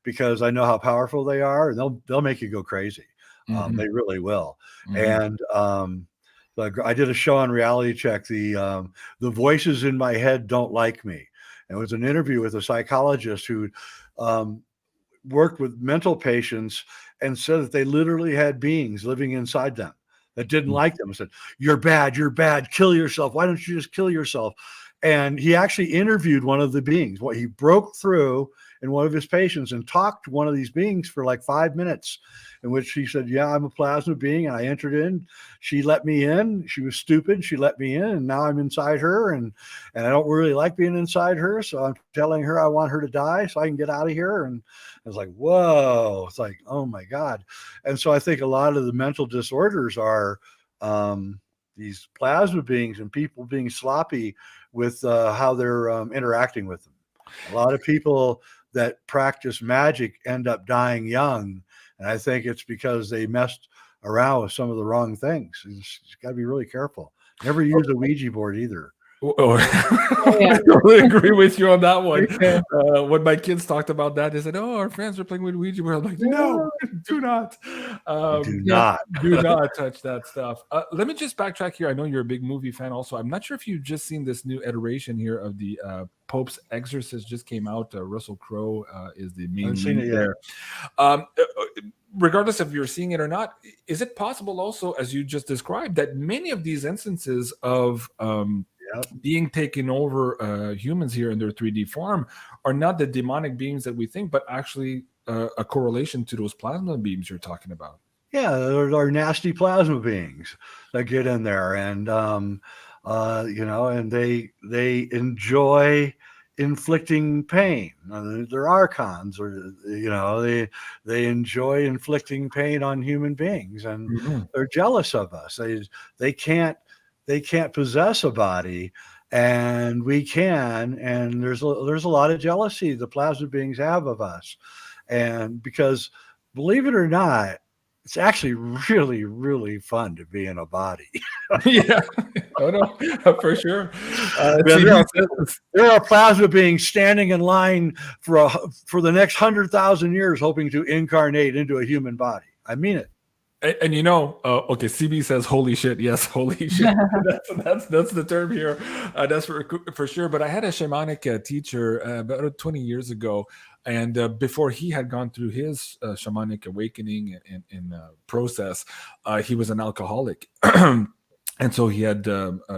because I know how powerful they are, and they'll make you go crazy. They really will. And I did a show on Reality Check. The voices in my head don't like me. It was an interview with a psychologist who worked with mental patients and said that they literally had beings living inside them that didn't like them and said, you're bad, kill yourself. Why don't you just kill yourself? And he actually interviewed one of the beings. He broke through in one of his patients and talked to one of these beings for like 5 minutes, in which he said, yeah, I'm a plasma being, and I entered in. She let me in. She was stupid. She let me in, and now I'm inside her, and I don't really like being inside her, so I'm telling her I want her to die so I can get out of here. And I was like, whoa. It's like, oh my God. And so I think a lot of the mental disorders are these plasma beings and people being sloppy with how they're interacting with them. A lot of people that practice magic end up dying young, and I think it's because they messed around with some of the wrong things. You got to be really careful. Never use a Ouija board either. I totally agree with you on that one. When my kids talked about that, they said, "Oh, our friends are playing with Ouija board." I'm like, "No, do not, do not touch that stuff." Let me just backtrack here. I know you're a big movie fan, also. I'm not sure if you've just seen this new iteration here of the Pope's Exorcist. Just came out. Russell Crowe is the main lead there. Regardless if you're seeing it or not, is it possible also, as you just described, that many of these instances of being taken over humans here in their 3D form are not the demonic beings that we think, but actually a correlation to those plasma beings you're talking about? Yeah, there are nasty plasma beings that get in there, and and they enjoy inflicting pain. They're archons, or they enjoy inflicting pain on human beings, and they're jealous of us. They can't possess a body, and we can, and there's a lot of jealousy the plasma beings have of us. And because, believe it or not, it's actually really, really fun to be in a body. Yeah, no, for sure. There are plasma beings standing in line for the next 100,000 years, hoping to incarnate into a human body. I mean it. And okay, CB says, "Holy shit!" Yes, holy shit. that's the term here. That's for sure. But I had a shamanic teacher about 20 years ago, and before he had gone through his shamanic awakening and process, he was an alcoholic. And so he had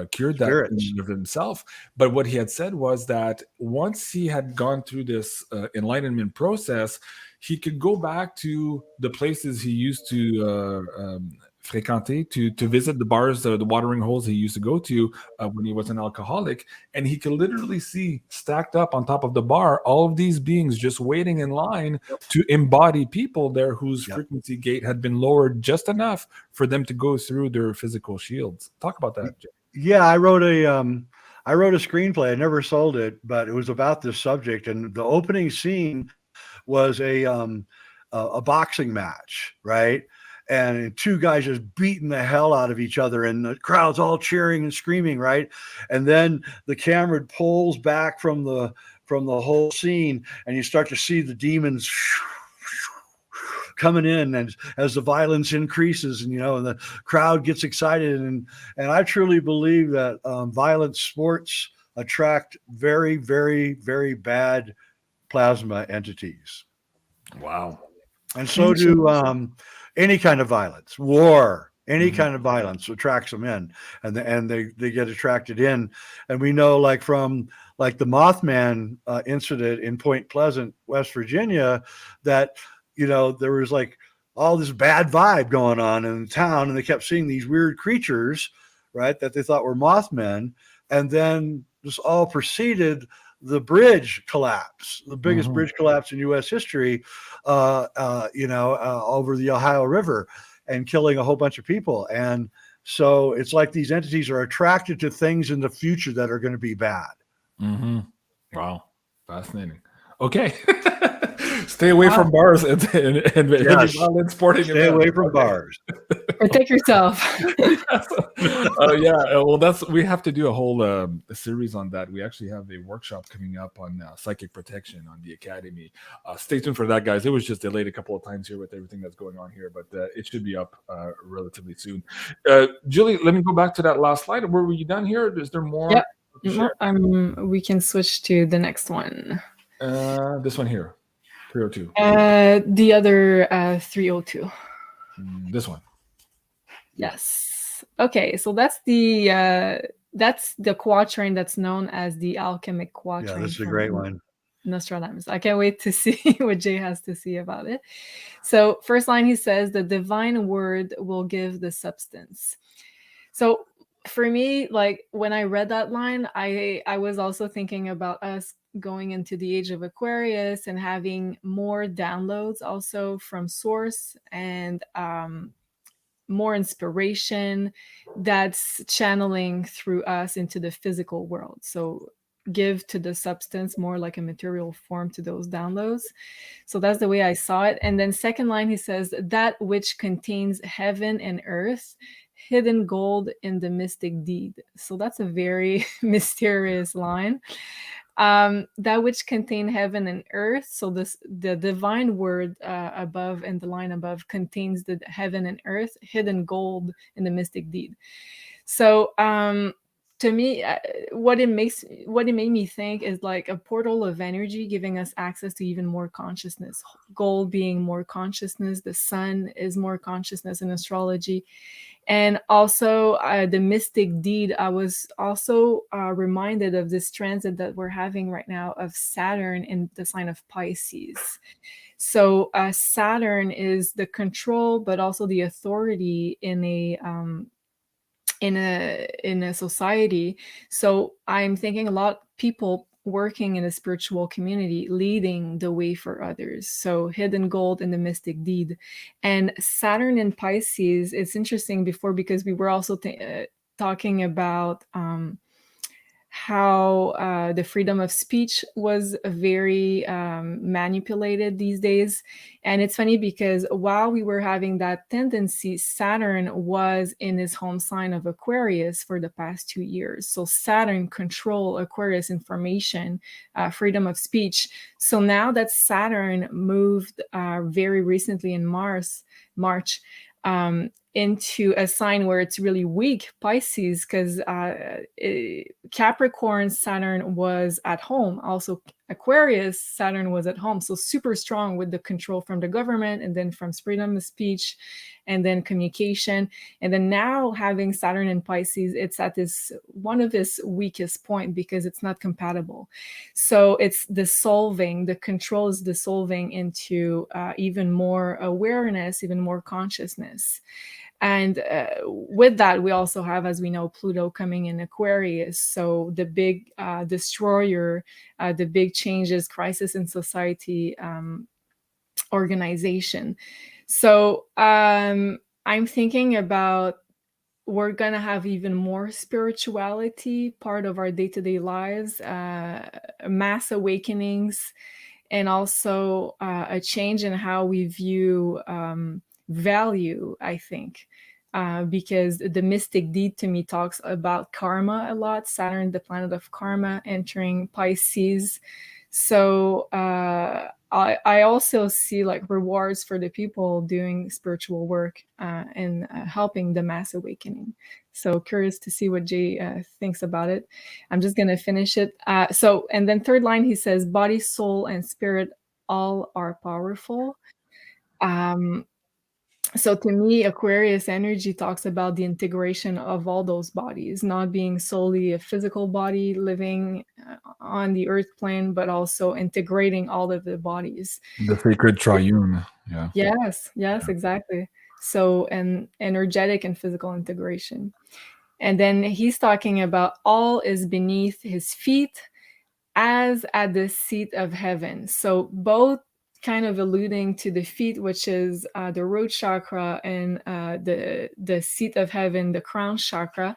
cured that of himself. But what he had said was that once he had gone through this enlightenment process, he could go back to the places he used to fréquenter, to visit the bars, the watering holes he used to go to when he was an alcoholic, and he could literally see stacked up on top of the bar all of these beings just waiting in line to embody people there whose frequency gate had been lowered just enough for them to go through their physical shields. Talk about that, Jay. Yeah, I wrote a screenplay. I never sold it, but it was about this subject. And the opening scene was a boxing match, right? And two guys just beating the hell out of each other, and the crowd's all cheering and screaming, right? And then the camera pulls back from the whole scene, and you start to see the demons coming in, and as the violence increases, and and the crowd gets excited, and I truly believe that violent sports attract very, very, very bad plasma entities. Wow. And so do any kind of violence, war, any kind of violence attracts them in, and they get attracted in. And we know, like from the Mothman incident in Point Pleasant, West Virginia, that there was like all this bad vibe going on in the town, and they kept seeing these weird creatures, right, that they thought were Mothmen. And then this all preceded the bridge collapse, the biggest bridge collapse in U.S. history, over the Ohio River, and killing a whole bunch of people. And so it's like these entities are attracted to things in the future that are going to be bad. Wow. Fascinating. Okay. Stay away from bars and violent sporting Stay away from bars. Protect yourself. Well, we have to do a whole series on that. We actually have a workshop coming up on psychic protection on the Academy. Stay tuned for that, guys. It was just delayed a couple of times here with everything that's going on here, but it should be up relatively soon. Julie, let me go back to that last slide. Were you done here? Is there more? Yep. We can switch to the next one. This one here. 302. The other 302. This one. Yes. Okay, so that's the quatrain that's known as the alchemic quatrain. Yeah, this is a great one. Nostradamus. I can't wait to see what Jay has to see about it. So first line, he says, the divine word will give the substance. So for me, like when I read that line, I was also thinking about us going into the age of Aquarius and having more downloads also from source, and more inspiration that's channeling through us into the physical world. So give to the substance more like a material form to those downloads. So that's the way I saw it. And then second line, he says, that which contains heaven and earth, hidden gold in the mystic deed. So that's a very mysterious line. That which contain heaven and earth. So the divine word above, and the line above, contains the heaven and earth, hidden gold in the mystic deed. So to me, what it made me think is like a portal of energy giving us access to even more consciousness. Gold being more consciousness, the sun is more consciousness in astrology. And also the mystic deed, I was also reminded of this transit that we're having right now of Saturn in the sign of Pisces. So Saturn is the control, but also the authority in a society. So I'm thinking a lot of people working in a spiritual community, leading the way for others. So hidden gold in the mystic deed. And Saturn in Pisces, it's interesting before, because we were also talking about how the freedom of speech was very manipulated these days. And it's funny because while we were having that tendency, Saturn was in his home sign of Aquarius for the past 2 years. So Saturn control Aquarius information, freedom of speech. So now that Saturn moved very recently in March, into a sign where it's really weak, Pisces, because Capricorn Saturn was at home. Also Aquarius Saturn was at home. So super strong with the control from the government, and then from freedom of speech, and then communication. And then now having Saturn in Pisces, it's at one of its weakest point, because it's not compatible. So it's dissolving, the control is dissolving into even more awareness, even more consciousness. And with that, we also have, as we know, Pluto coming in Aquarius. So the big destroyer, the big changes, crisis in society, organization. So I'm thinking about, we're going to have even more spirituality part of our day-to-day lives, mass awakenings, and also a change in how we view value, I think. Because the mystic deed to me talks about karma a lot. Saturn, the planet of karma, entering Pisces. So I also see like rewards for the people doing spiritual work and helping the mass awakening. So curious to see what Jay thinks about it. I'm just going to finish it. So, and then third line, he says, body, soul, and spirit all are powerful. So to me, Aquarius energy talks about the integration of all those bodies, not being solely a physical body living on the earth plane, but also integrating all of the bodies. The sacred triune. Yeah. Yes, exactly. So, an energetic and physical integration. And then he's talking about all is beneath his feet as at the seat of heaven. So both kind of alluding to the feet, which is the root chakra, and the seat of heaven, the crown chakra.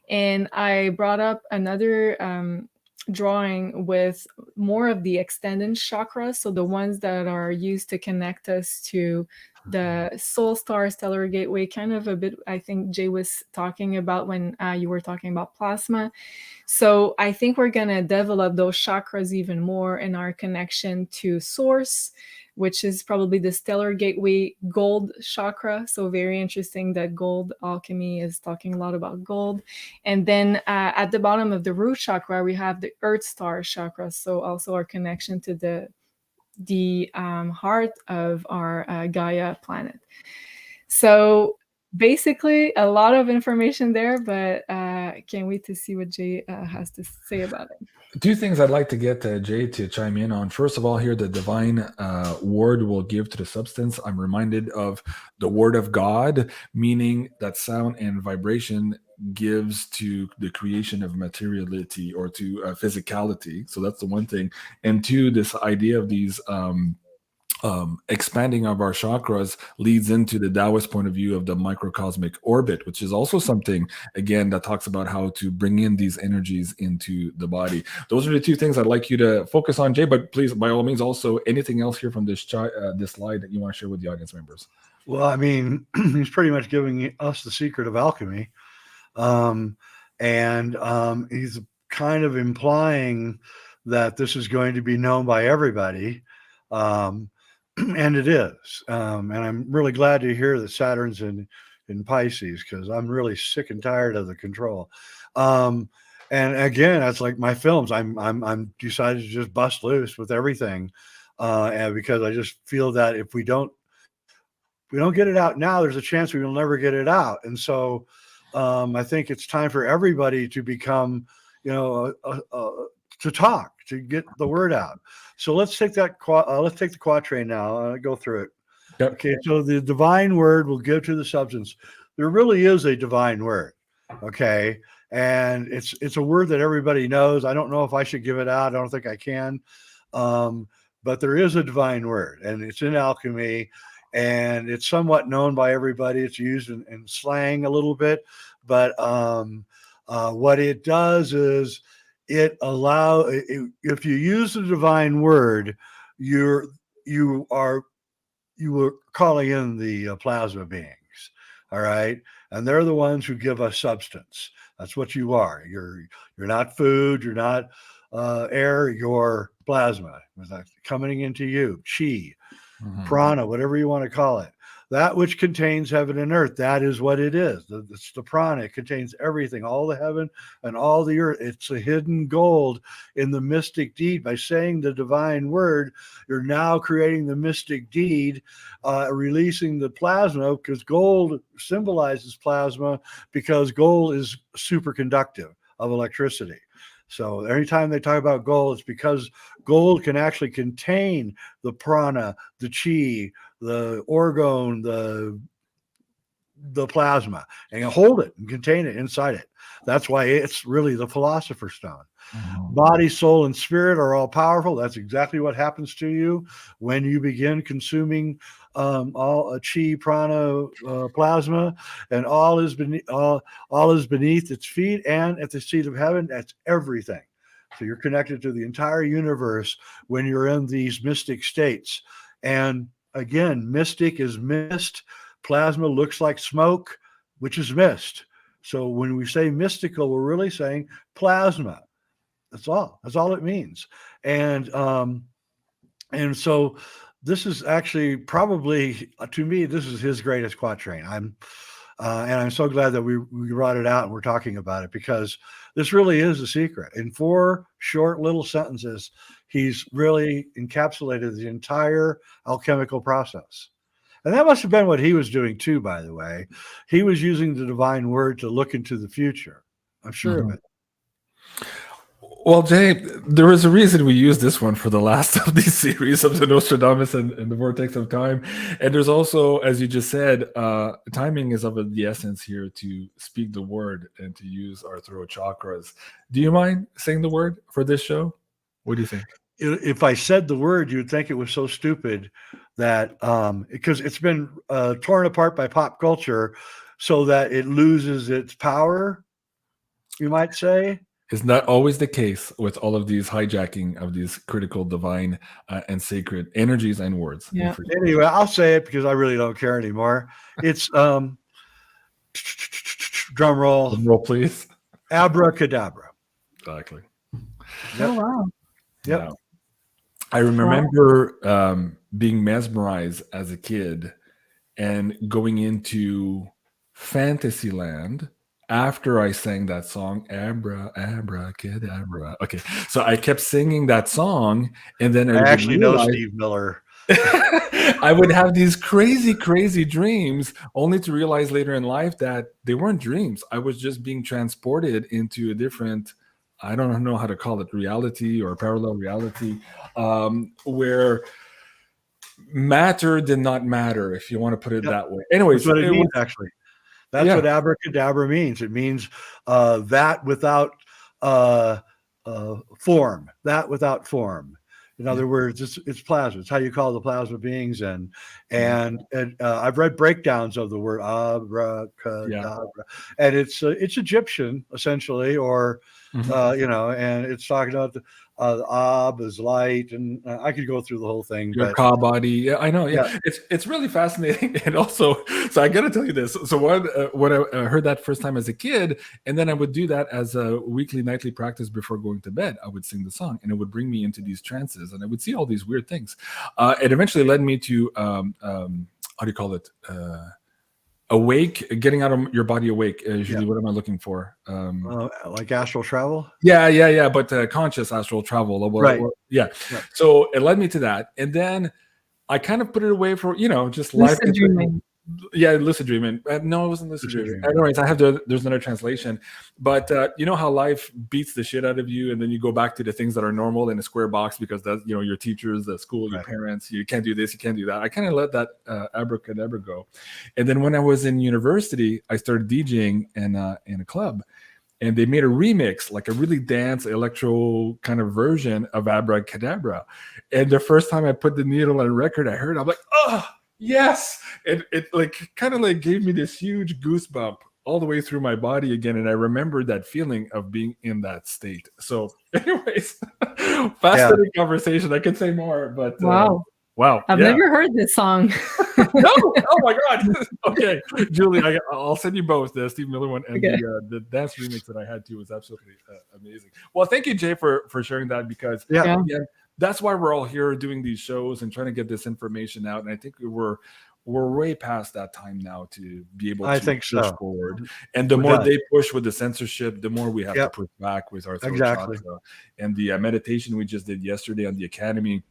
And I brought up another drawing with more of the extended chakras, so the ones that are used to connect us to the soul star, stellar gateway, kind of a bit, I think Jay was talking about when you were talking about plasma. So I think we're going to develop those chakras even more in our connection to source, which is probably the stellar gateway gold chakra. So very interesting that gold alchemy is talking a lot about gold. And then at the bottom of the root chakra, we have the earth star chakra. So also our connection to the heart of our Gaia planet. So basically a lot of information there, but can't wait to see what Jay has to say about it. Two things I'd like to get Jay to chime in on. First of all, here, the divine word will give to the substance. I'm reminded of the word of God, meaning that sound and vibration gives to the creation of materiality or to physicality. So that's the one thing. And two, this idea of these expanding of our chakras leads into the Taoist point of view of the microcosmic orbit, which is also something, again, that talks about how to bring in these energies into the body. Those are the two things I'd like you to focus on, Jay, but please, by all means, also anything else here from this this slide that you want to share with the audience members. Well, I mean, he's pretty much giving us the secret of alchemy. He's kind of implying that this is going to be known by everybody. And it is. And I'm really glad to hear that Saturn's in Pisces, because I'm really sick and tired of the control. And again, that's like my films. I'm decided to just bust loose with everything. And because I just feel that if we don't get it out now, there's a chance we will never get it out. And so I think it's time for everybody to become, to talk, to get the word out. So let's take that. Let's take the quatrain now. Go through it. Yep. Okay. So the divine word will give to the substance. There really is a divine word. Okay. And it's a word that everybody knows. I don't know if I should give it out. I don't think I can. But there is a divine word, and it's in alchemy, and it's somewhat known by everybody. It's used in slang a little bit, but what it does is it if you use the divine word, you are calling in the plasma beings. All right. And they're the ones who give us substance. That's what you are. You're not food. You're not air. You're plasma. It's coming into you. Chi, prana, whatever you want to call it. That which contains heaven and earth. That is what it is. It's the prana. It contains everything, all the heaven and all the earth. It's a hidden gold in the mystic deed. By saying the divine word, you're now creating the mystic deed, releasing the plasma, because gold symbolizes plasma, because gold is superconductive of electricity. So anytime they talk about gold, it's because gold can actually contain the prana, the chi, the orgone, the plasma and hold it and contain it inside it. That's why it's really the Philosopher's Stone. Body, soul, and spirit are all powerful. That's exactly what happens to you when you begin consuming all chi, prana, plasma, and all is beneath its feet and at the seat of heaven. That's everything. So you're connected to the entire universe when you're in these mystic states. And again, mystic is mist. Plasma looks like smoke, which is mist. So when we say mystical, we're really saying plasma. That's all it means. And so this is actually probably, to me, this is his greatest quatrain. And I'm so glad that we brought it out and we're talking about it, because this really is a secret. In 4 short little sentences, he's really encapsulated the entire alchemical process. And that must have been what he was doing too, by the way. He was using the divine word to look into the future. I'm sure of it. Well, Jay, there is a reason we use this one for the last of these series of the Nostradamus and the Vortex of Time. And there's also, as you just said, timing is of the essence here to speak the word and to use our throat chakras. Do you mind saying the word for this show? What do you think? If I said the word, you'd think it was so stupid that because it's been torn apart by pop culture so that it loses its power, you might say. Is not always the case with all of these hijacking of these critical, divine, and sacred energies and words. Yeah. Anyway, I'll say it because I really don't care anymore. It's drum roll. Drum roll, please. Abracadabra. Exactly. Oh, wow. Yep. Yeah. I remember being mesmerized as a kid and going into Fantasyland after I sang that song, Abracadabra. Okay, so I kept singing that song, and then I actually know Steve Miller. I would have these crazy, crazy dreams, only to realize later in life that they weren't dreams. I was just being transported into a different, I don't know how to call it, reality or parallel reality, where matter did not matter, if you want to put it that way. Anyways, that's what it means, actually. That's what abracadabra means. It means that without form. That without form. In other words, it's plasma. It's how you call the plasma beings. And I've read breakdowns of the word abracadabra, and it's Egyptian essentially, or and it's talking about the ab is light, and I could go through the whole thing. Your ka body, yeah, I know. Yeah, it's really fascinating, and also, so I got to tell you this. So when I heard that first time as a kid, and then I would do that as a weekly, nightly practice before going to bed. I would sing the song, and it would bring me into these trances, and I would see all these weird things. It eventually led me to how do you call it? Awake, getting out of your body awake. Usually, what am I looking for? Like astral travel? Yeah. But conscious astral travel. Right. Right. So it led me to that. And then I kind of put it away for, just life. Lucid dreaming. Yeah, lucid dreaming. No, it wasn't lucid dreaming. Anyways, there's another translation. But you know how life beats the shit out of you, and then you go back to the things that are normal in a square box because that's, your teachers, the school, your parents, you can't do this, you can't do that. I kind of let that abracadabra go. And then when I was in university, I started DJing in a club. And they made a remix, like a really dance electro kind of version of Abracadabra. And the first time I put the needle on record, I heard, I'm like, oh, yes. And it kind of gave me this huge goosebump all the way through my body again. And I remembered that feeling of being in that state. So anyways, fascinating conversation. I could say more, but wow. I've never heard this song. No, oh my God. Okay, Julie, I'll send you both the Steve Miller one and the dance remix that I had too was absolutely amazing. Well, thank you, Jay, for sharing that, because again, that's why we're all here doing these shows and trying to get this information out. And I think we're way past that time now to be able to push forward. And the more they push with the censorship, the more we have to push back with our throat chakra. And the meditation we just did yesterday on the Academy,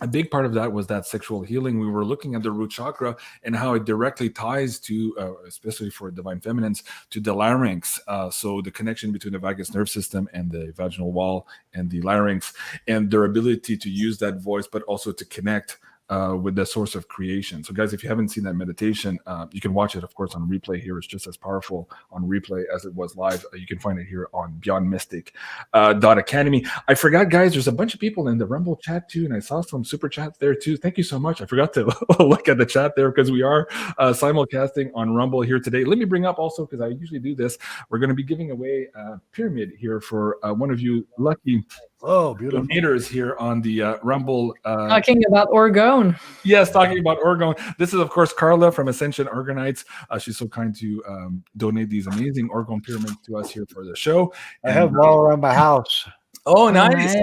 a big part of that was that sexual healing. We were looking at the root chakra and how it directly ties to, especially for divine feminines, to the larynx. So the connection between the vagus nerve system and the vaginal wall and the larynx, and their ability to use that voice, but also to connect with the source of creation. So guys, if you haven't seen that meditation, you can watch it, of course, on replay here. It's just as powerful on replay as it was live. You can find it here on BeyondMystic.Academy. I forgot, guys, there's a bunch of people in the Rumble chat too, and I saw some super chats there too. Thank you so much. I forgot to look at the chat there because we are simulcasting on Rumble here today. Let me bring up also, because I usually do this, we're going to be giving away a pyramid here for one of you lucky donators here on the Rumble. Talking about orgone. Yes, talking about orgone. This is, of course, Carla from Ascension Organites. She's so kind to donate these amazing orgone pyramids to us here for the show. I have them all around my house. Oh, nice.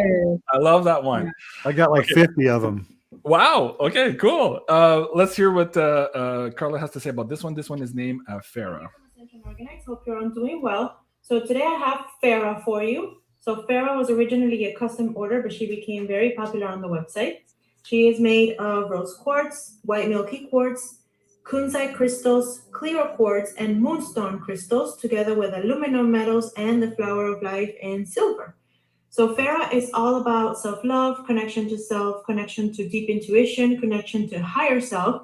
I love that one. I got like 50 of them. Wow. Okay, cool. Let's hear what Carla has to say about this one. This one is named Farah. Ascension Organites. Hope you're all doing well. So today I have Farah for you. So Farah was originally a custom order, but she became very popular on the website. She is made of rose quartz, white milky quartz, kunzite crystals, clear quartz, and moonstone crystals, together with aluminum metals and the flower of life in silver. So Farah is all about self-love, connection to self, connection to deep intuition, connection to higher self,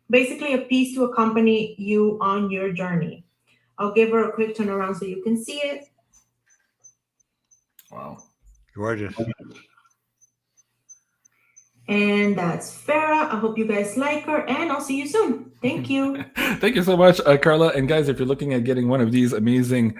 basically a piece to accompany you on your journey. I'll give her a quick turnaround so you can see it. Wow. Gorgeous. And that's Farah. I hope you guys like her, and I'll see you soon. Thank you. Thank you so much, Carla. And guys, if you're looking at getting one of these amazing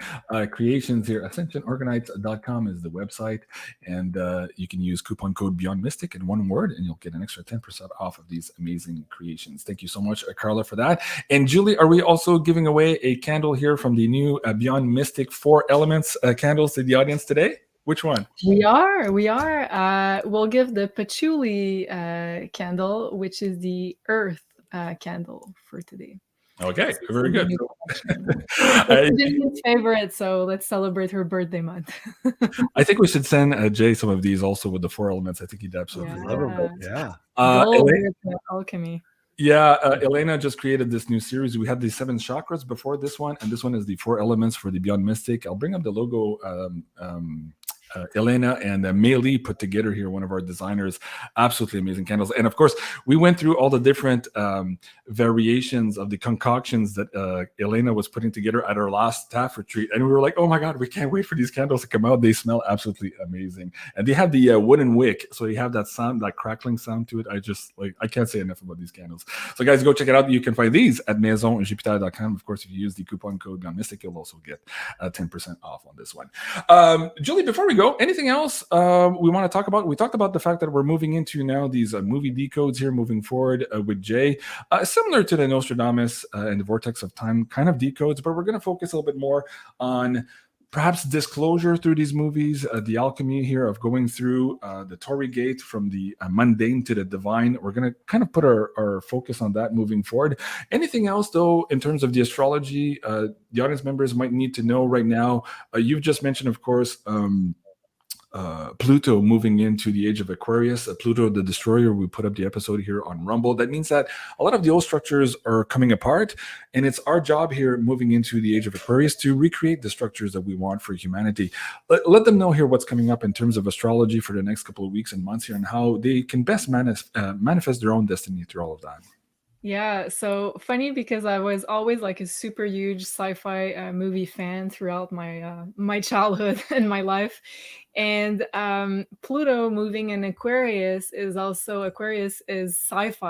creations here, ascensionorganites.com is the website. And you can use coupon code BeyondMystic in one word, and you'll get an extra 10% off of these amazing creations. Thank you so much, Carla, for that. And Julie, are we also giving away a candle here from the new Beyond Mystic 4 Elements candles to the audience today? Which one? We are. We'll give the patchouli candle, which is the earth candle for today. Okay, very good. It's favorite, so let's celebrate her birthday month. I think we should send Jay some of these also with the 4 elements. I think he'd absolutely love it. Yeah. Alchemy. Yeah, Elena just created this new series. We had the 7 chakras before this one, and this one is the 4 elements for the Beyond Mystic. I'll bring up the logo. Elena and Meili put together here, one of our designers. Absolutely amazing candles. And of course, we went through all the different variations of the concoctions that Elena was putting together at our last staff retreat. And we were like, oh my God, we can't wait for these candles to come out. They smell absolutely amazing. And they have the wooden wick. So you have that sound, that crackling sound to it. I can't say enough about these candles. So guys, go check it out. You can find these at maisonjupiter.com. Of course, if you use the coupon code BeyondMystic, you'll also get 10% off on this one. Julie, before we go, anything else we want to talk about? We talked about the fact that we're moving into now these movie decodes here moving forward with Jay, similar to the Nostradamus and the Vortex of Time kind of decodes, but we're going to focus a little bit more on perhaps disclosure through these movies, the alchemy here of going through the Torii gate from the mundane to the divine. We're going to kind of put our focus on that moving forward. Anything else, though, in terms of the astrology, the audience members might need to know right now? You've just mentioned, of course, Pluto moving into the age of Aquarius, Pluto the Destroyer. We put up the episode here on Rumble. That means that a lot of the old structures are coming apart, and it's our job here moving into the age of Aquarius to recreate the structures that we want for humanity. Let them know here what's coming up in terms of astrology for the next couple of weeks and months here, and how they can best manifest their own destiny through all of that. Yeah, so funny because I was always like a super huge sci-fi movie fan throughout my my childhood and my life, and Pluto moving in Aquarius is sci-fi.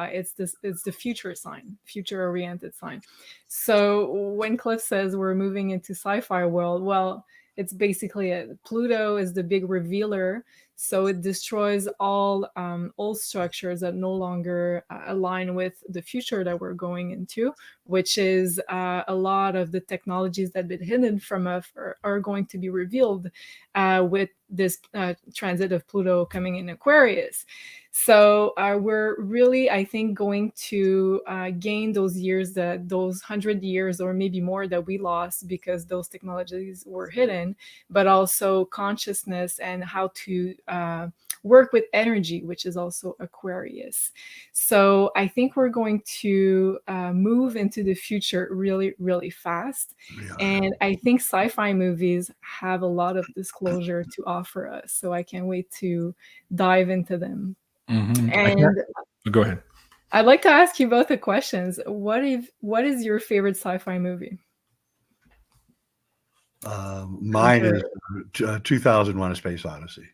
It's the future sign, future-oriented sign. So when Cliff says we're moving into sci-fi world, well, it's basically Pluto is the big revealer. So it destroys all old structures that no longer align with the future that we're going into, which is a lot of the technologies that have been hidden from us are going to be revealed with this transit of Pluto coming in Aquarius. So we're really, I think, going to gain those years, those 100 years or maybe more that we lost because those technologies were hidden, but also consciousness and how to work with energy, which is also Aquarius. So I think we're going to move into the future really, really fast. Yeah. And I think sci-fi movies have a lot of disclosure to offer us. So I can't wait to dive into them. Mm-hmm. And go ahead. I'd like to ask you both a question. What is your favorite sci-fi movie? Mine is 2001: A Space Odyssey.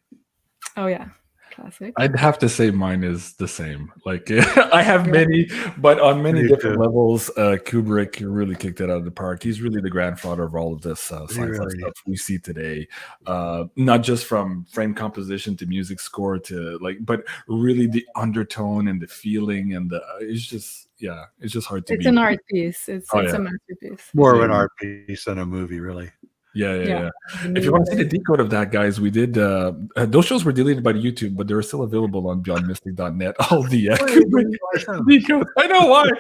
Oh yeah, classic. I'd have to say mine is the same. Like I have many, but on many Me different too. levels. Kubrick really kicked it out of the park. He's really the grandfather of all of this sci-fi really stuff we see today. Not just from frame composition to music score to but really the undertone and the feeling and it's just hard to beat. It's an art piece. It's Oh, a yeah. masterpiece. More of an art piece than a movie, really. Yeah. If you want to see the decode of that, guys, we did. Those shows were deleted by YouTube, but they're still available on BeyondMystic.net. All the decode. I know why.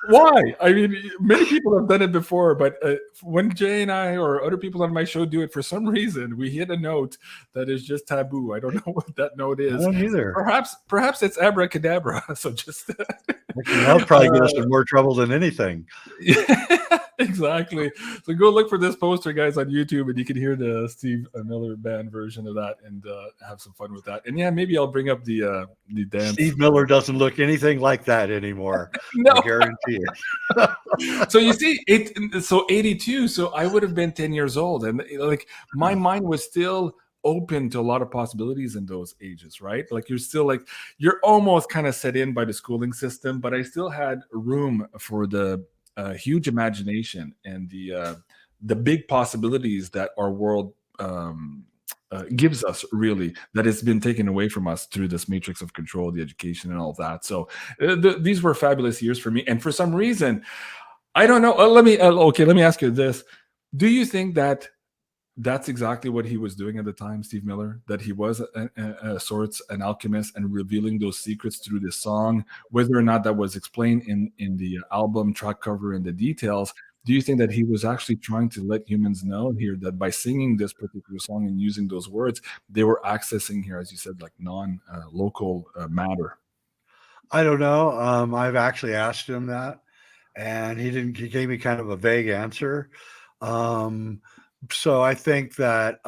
Why? I mean, many people have done it before, but when Jay and I or other people on my show do it, for some reason, we hit a note that is just taboo. I don't know what that note is. I don't either. Perhaps it's Abracadabra. So just that'll probably get us in more trouble than anything. Yeah, exactly. So go look for this poster, guys, on YouTube, and you can hear the Steve Miller Band version of that and have some fun with that. And yeah, maybe I'll bring up the dance. Steve Miller doesn't look anything like that anymore. No. I guarantee it. So you see, 82. So I would have been 10 years old, and my mind was still open to a lot of possibilities in those ages, right? Like you're almost kind of set in by the schooling system, but I still had room for the huge imagination and the big possibilities that our world gives us, really, that has been taken away from us through this matrix of control, the education and all that. So these were fabulous years for me. And for some reason, I don't know. Let me ask you this. Do you think that that's exactly what he was doing at the time, Steve Miller, that he was a sorts an alchemist and revealing those secrets through this song, whether or not that was explained in the album track cover and the details? Do you think that he was actually trying to let humans know here that by singing this particular song and using those words, they were accessing here, as you said, like non-local matter? I don't know. I've actually asked him that, and he gave me kind of a vague answer. So I think that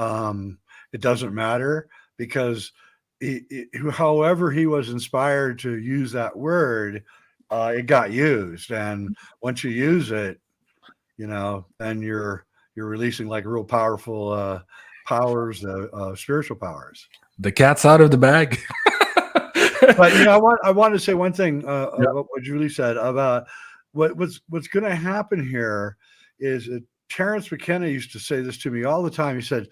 it doesn't matter, because however he was inspired to use that word, it got used. And once you use it, then you're releasing like real powerful powers, spiritual powers. The cat's out of the bag. But I want to say one thing about what Julie said about what's going to happen here is Terrence McKenna used to say this to me all the time. He said,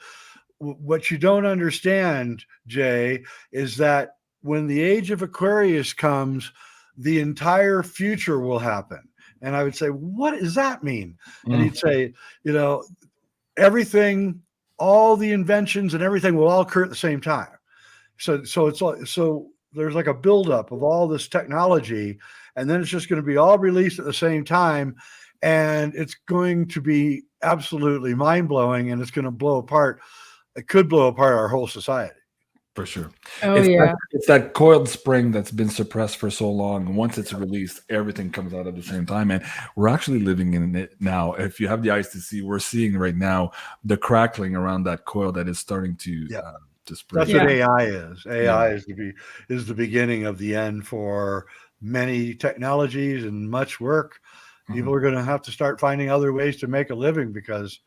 what you don't understand, Jay, is that when the age of Aquarius comes, the entire future will happen. And I would say, what does that mean? And he'd say, everything, all the inventions and everything will all occur at the same time. So there's like a buildup of all this technology, and then it's just going to be all released at the same time. And it's going to be absolutely mind-blowing, and it's going to blow apart. It could blow apart our whole society. For sure. It's that coiled spring that's been suppressed for so long. Once it's released, everything comes out at the same time. And we're actually living in it now. If you have the eyes to see, we're seeing right now the crackling around that coil that is starting to spread. That's what AI is. AI is the beginning of the end for many technologies and much work. People are going to have to start finding other ways to make a living, because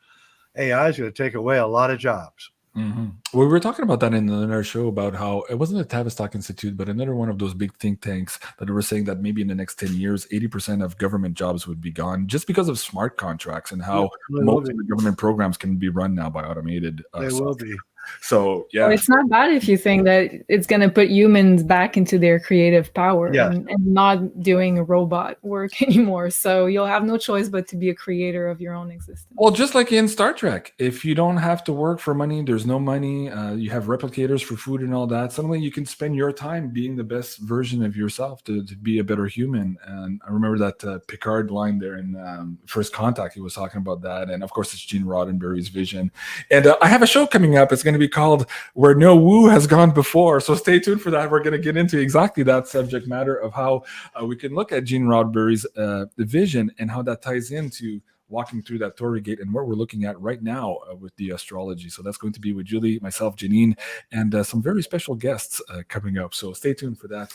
AI is going to take away a lot of jobs. We were talking about that in another show about how it wasn't a Tavistock Institute, but another one of those big think tanks that were saying that maybe in the next 10 years, 80% of government jobs would be gone just because of smart contracts and how most of the government programs can be run now by automated software. Will be. So well, it's not bad if you think that it's going to put humans back into their creative power and not doing robot work anymore. So you'll have no choice but to be a creator of your own existence. Well, just like in Star Trek, if you don't have to work for money, there's no money, you have replicators for food and all that, suddenly you can spend your time being the best version of yourself to be a better human. And I remember that Picard line there in First Contact, he was talking about that. And of course, it's Gene Roddenberry's vision. And I have a show coming up. It's going to be called Where No Woo Has Gone Before. So stay tuned for that. We're going to get into exactly that subject matter of how we can look at Gene Roddenberry's vision and how that ties into walking through that Torii gate and what we're looking at right now with the astrology. So that's going to be with Julie, myself, Janine, and some very special guests coming up. So stay tuned for that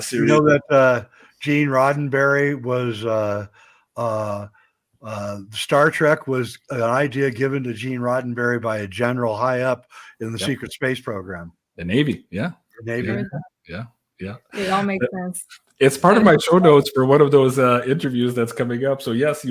series. You know that Gene Roddenberry was Star Trek was an idea given to Gene Roddenberry by a general high up in the secret space program. The Navy, yeah. The Navy. Yeah. It all makes sense. It's part of my show notes for one of those interviews that's coming up. So yes,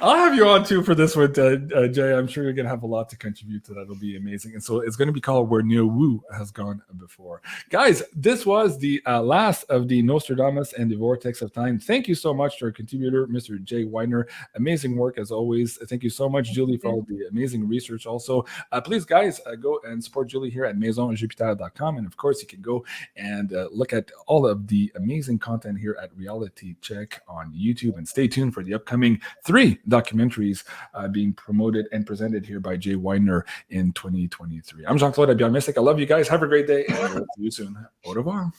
I'll have you on too for this one, Jay. I'm sure you're going to have a lot to contribute to that. It'll be amazing. And so it's going to be called Where Neo Wu Has Gone Before. Guys, this was the last of the Nostradamus and the Vortex of Time. Thank you so much to our contributor, Mr. Jay Weidner. Amazing work as always. Thank you so much, Julie, for all the amazing research also. Please, guys, go and support Julie here at maisonjupiter.com. And of course, you can go and look at all of the amazing content here at Reality Check on YouTube, and stay tuned for the upcoming 3 documentaries being promoted and presented here by Jay Weidner in 2023. I'm Jean-Claude BeyondMystic. I love you guys. Have a great day, and we'll see you soon. Au revoir.